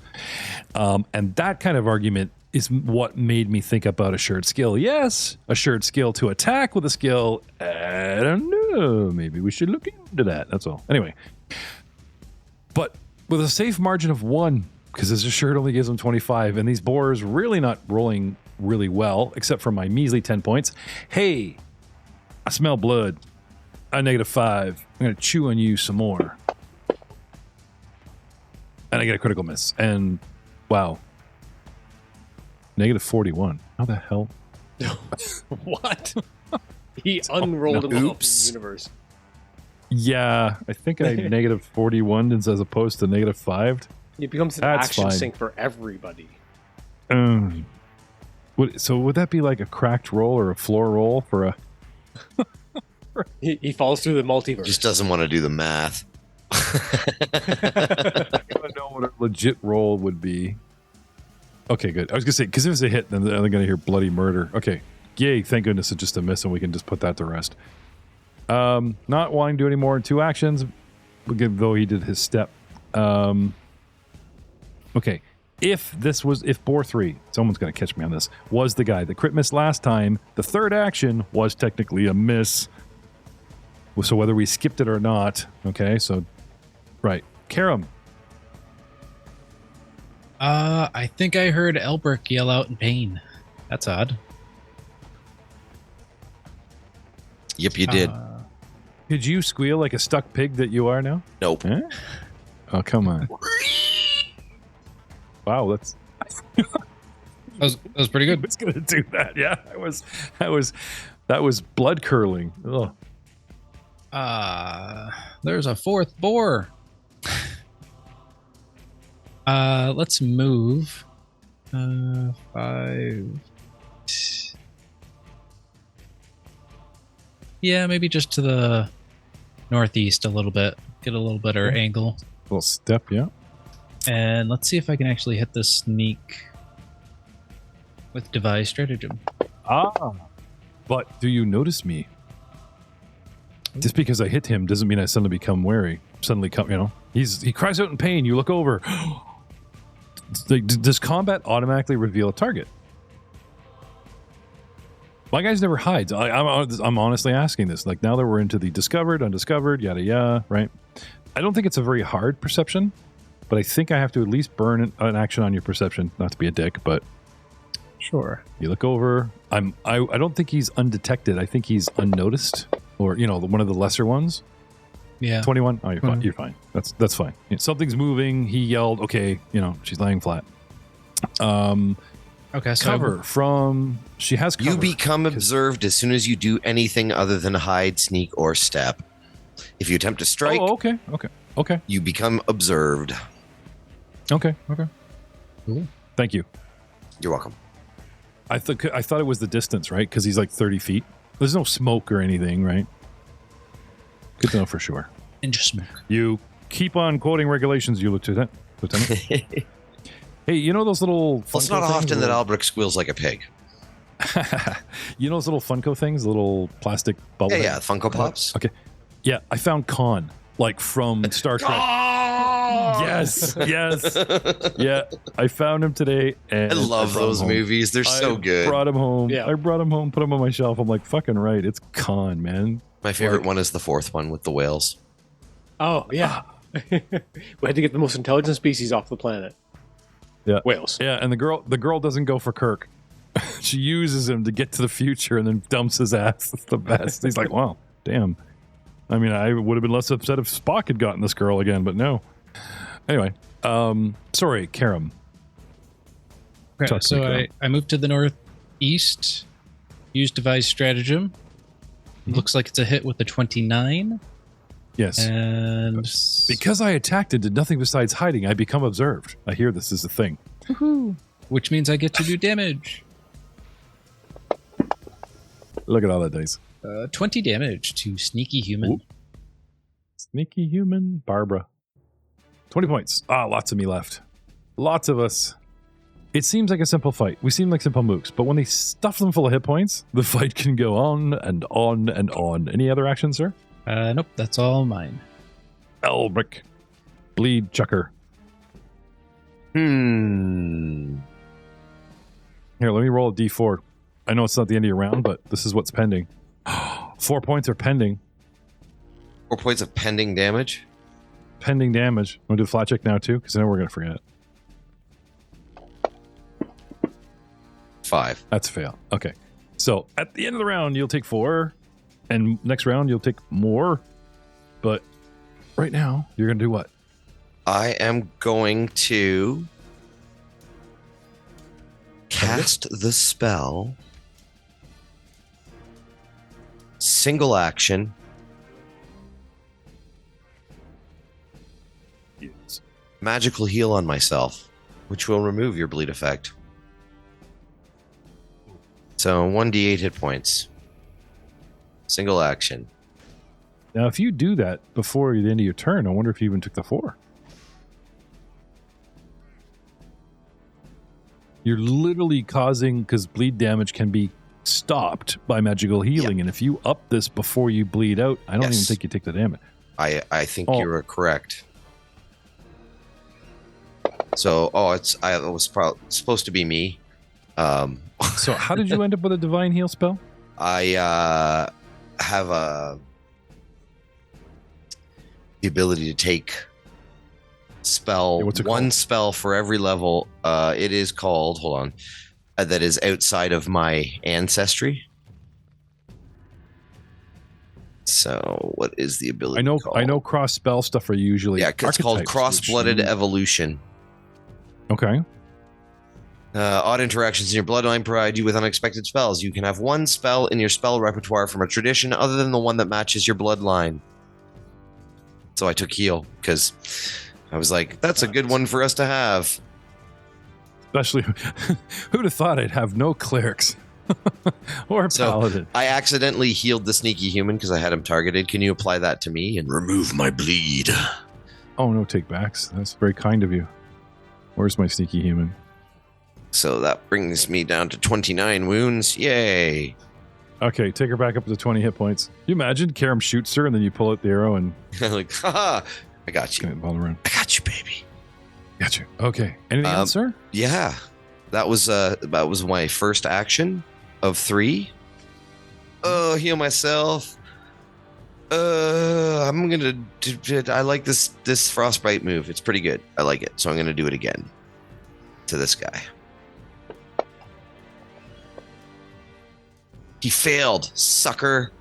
S1: And that kind of argument is what made me think about a shared skill. Yes, a shared skill to attack with a skill. I don't know. Maybe we should look into that. That's all. Anyway. But with a safe margin of 1, because this shirt only gives them 25, and these boars really not rolling really well, except for my measly 10 points. Hey, I smell blood. I -5. I'm going to chew on you some more. And I get a critical miss. And wow. -41. How the hell?
S3: what? He unrolled himself in
S2: Oops.
S3: the universe.
S1: Yeah, I think I -41 as opposed to -5.
S3: It becomes an
S1: That's
S3: action
S1: fine.
S3: sink for everybody.
S1: So would that be like a cracked roll or a floor roll for a...
S3: He falls through the multiverse.
S2: Just doesn't want to do the math.
S1: I want to know what a legit roll would be. Okay, good. I was going to say, because if it's a hit, then they're going to hear bloody murder. Okay. Yay, thank goodness it's just a miss, and we can just put that to rest. Not wanting to do any more in 2 actions, though he did his step. Okay. If Boar 3, someone's going to catch me on this, was the guy that crit missed last time, the 3rd action was technically a miss. So whether we skipped it or not, okay, so, right. Karam.
S4: I think I heard Elberk yell out in pain. That's odd.
S2: Yep, you did.
S1: Did you squeal like a stuck pig that you are now?
S2: Nope.
S1: Eh? Oh, come on. Wow, that's...
S4: That was pretty
S1: I
S4: good.
S1: was going to do that, yeah. That was blood curdling. Ugh.
S4: There's a 4th boar. Let's move. 5. Yeah, maybe just to the northeast a little bit. Get a little better angle.
S1: Little step, yeah.
S4: And let's see if I can actually hit the sneak with devised stratagem.
S1: But do you notice me? Just because I hit him doesn't mean I suddenly become wary. Suddenly come, he cries out in pain. You look over. Does combat automatically reveal a target? My guys never hides. I'm honestly asking this. Like, now that we're into the discovered, undiscovered, yada yada, right? I don't think it's a very hard perception, but I think I have to at least burn an action on your perception. Not to be a dick, but
S4: Sure.
S1: you look over. I don't think he's undetected. I think he's unnoticed, or one of the lesser ones.
S4: Yeah.
S1: 21. Oh, you're fine. You're fine. That's fine. Something's moving. He yelled. Okay, she's laying flat.
S4: Okay. So
S1: Cover from. She has cover.
S2: You become observed as soon as you do anything other than hide, sneak, or step. If you attempt to strike,
S1: Okay.
S2: you become observed.
S1: Okay.
S4: Cool.
S1: Thank you.
S2: You're welcome.
S1: I thought it was the distance, right? Because he's like 30 feet. There's no smoke or anything, right? Good to know for sure.
S4: Ninja smoke.
S1: You keep on quoting regulations, you Lieutenant. Hey, those little...
S2: Well, it's not often that Albrecht squeals like a pig.
S1: Those little Funko things, little plastic bubble.
S2: Yeah, Funko Pops.
S1: Okay. Yeah, I found Khan, like from Star Trek. Yes. Yeah, I found him today. And
S2: I love those movies. They're so good.
S1: Brought him home.
S3: Yeah.
S1: I brought him home, put him on my shelf. I'm like, fucking right. It's Khan, man.
S2: My favorite one is the fourth one with the whales.
S3: Oh, yeah. We had to get the most intelligent species off the planet.
S1: Yeah.
S3: Whales.
S1: Yeah, and the girl doesn't go for Kirk. She uses him to get to the future and then dumps his ass. It's the best. He's like, wow, damn. I mean, I would have been less upset if Spock had gotten this girl again, but no. Anyway, sorry, Karam.
S4: Okay,
S1: Talk to
S4: so
S1: me,
S4: I moved to the northeast, used devised stratagem. Looks like it's a hit with a 29.
S1: Yes.
S4: And
S1: Because I attacked and did nothing besides hiding, I become observed. I hear this is a thing.
S4: which means I get to do damage.
S1: Look at all that dice.
S4: 20 damage to Sneaky Human.
S1: Ooh. Sneaky Human, Barbara. 20 points. Lots of me left. Lots of us. It seems like a simple fight. We seem like simple mooks, but when they stuff them full of hit points, the fight can go on and on and on. Any other actions, sir?
S4: Nope, that's all mine.
S1: Elbrick. Bleed Chucker.
S2: Hmm.
S1: Here, let me roll a d4. I know it's not the end of your round, but this is what's pending. 4 points are pending.
S2: 4 points of pending damage.
S1: Pending damage. Want to do the flat check now, too? Because I know we're going to forget.
S2: 5.
S1: That's a fail. Okay. So at the end of the round, you'll take 4. And next round, you'll take more. But right now, you're going to do what?
S2: I am going to cast the spell. Single action.
S1: Yes.
S2: Magical heal on myself, which will remove your bleed effect. So 1d8 hit points. Single action.
S1: Now, if you do that before the end of your turn, I wonder if you even took the 4. You're literally causing, because bleed damage can be stopped by magical healing, and if you up this before you bleed out, I don't even think you take the damage.
S2: I think you're correct. So, it was supposed to be me.
S1: So how did you end up with a divine heal spell?
S2: I have the ability to take spell,
S1: what's it
S2: one
S1: called?
S2: spell for every level. It is called, hold on, that is outside of my ancestry. So what is the ability called?
S1: I know cross spell stuff are usually
S2: it's called
S1: archetypes,
S2: cross-blooded
S1: which-
S2: evolution.
S1: Okay.
S2: Odd interactions in your bloodline provide you with unexpected spells. You can have one spell in your spell repertoire from a tradition other than the one that matches your bloodline. So I took heal because I was like, that's a good one for us to have.
S1: Especially, who'd have thought I'd have no clerics? Or
S2: So
S1: paladin.
S2: I accidentally healed the sneaky human because I had him targeted. Can you apply that to me and remove my bleed?
S1: Oh, no take backs. That's very kind of you. Where's my sneaky human?
S2: So that brings me down to 29 wounds. Yay.
S1: Okay, take her back up to 20 hit points. You imagine Karam shoots her and then you pull out the arrow and
S2: Like, haha, I got you.
S1: ball around.
S2: I got you, baby.
S1: Got you. Okay. Anything else, sir?
S2: Yeah. That was my first action of 3. Heal myself. I'm gonna I like this frostbite move. It's pretty good. I like it. So I'm gonna do it again to this guy. He failed, sucker.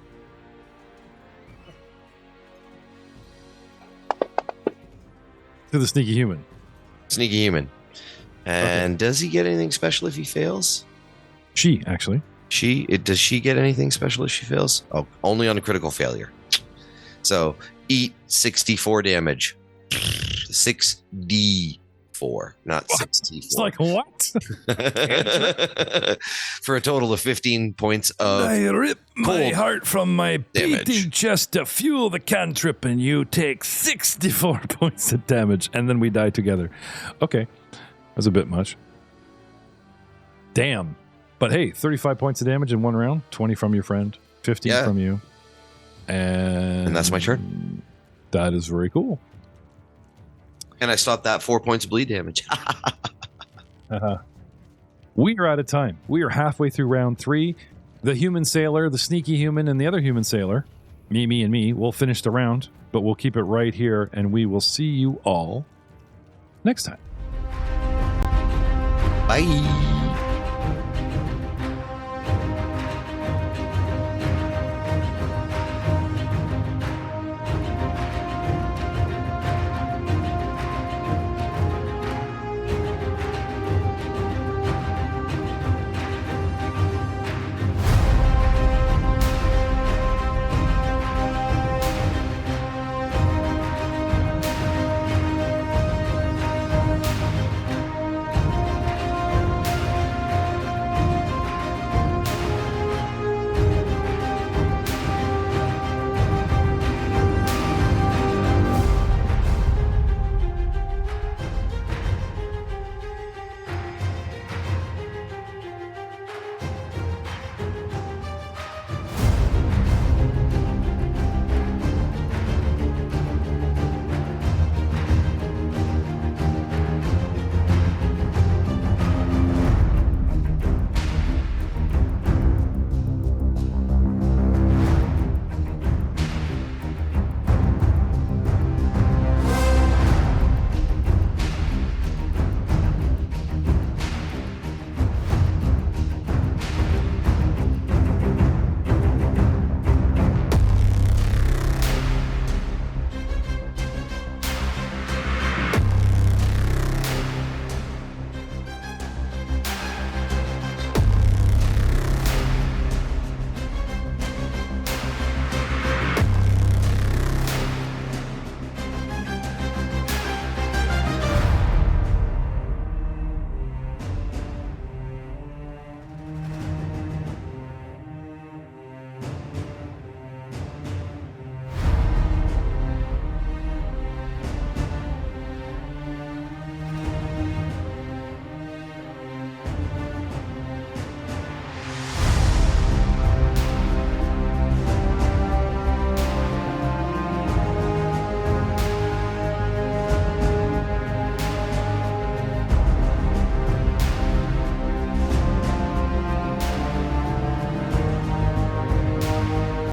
S1: To the sneaky human.
S2: Sneaky human. And does he get anything special if he fails?
S1: She, actually.
S2: Does she get anything special if she fails? Oh, only on a critical failure. So eat 64 damage. 6d4, not 6d4.
S1: It's like, what?
S2: For a total of 15 points of
S1: I rip my
S2: cold
S1: heart from my
S2: damage.
S1: beating chest to fuel the cantrip, and you take 64 points of damage, and then we die together. Okay. That's a bit much. Damn. But hey, 35 points of damage in one round, 20 from your friend, 15 from you. And
S2: that's my turn.
S1: That is very cool.
S2: And I stopped that 4 points of bleed damage.
S1: We are out of time. We are halfway through round 3. The human sailor, the sneaky human, and the other human sailor, me, and me, will finish the round, but we'll keep it right here, and we will see you all next time.
S2: Bye.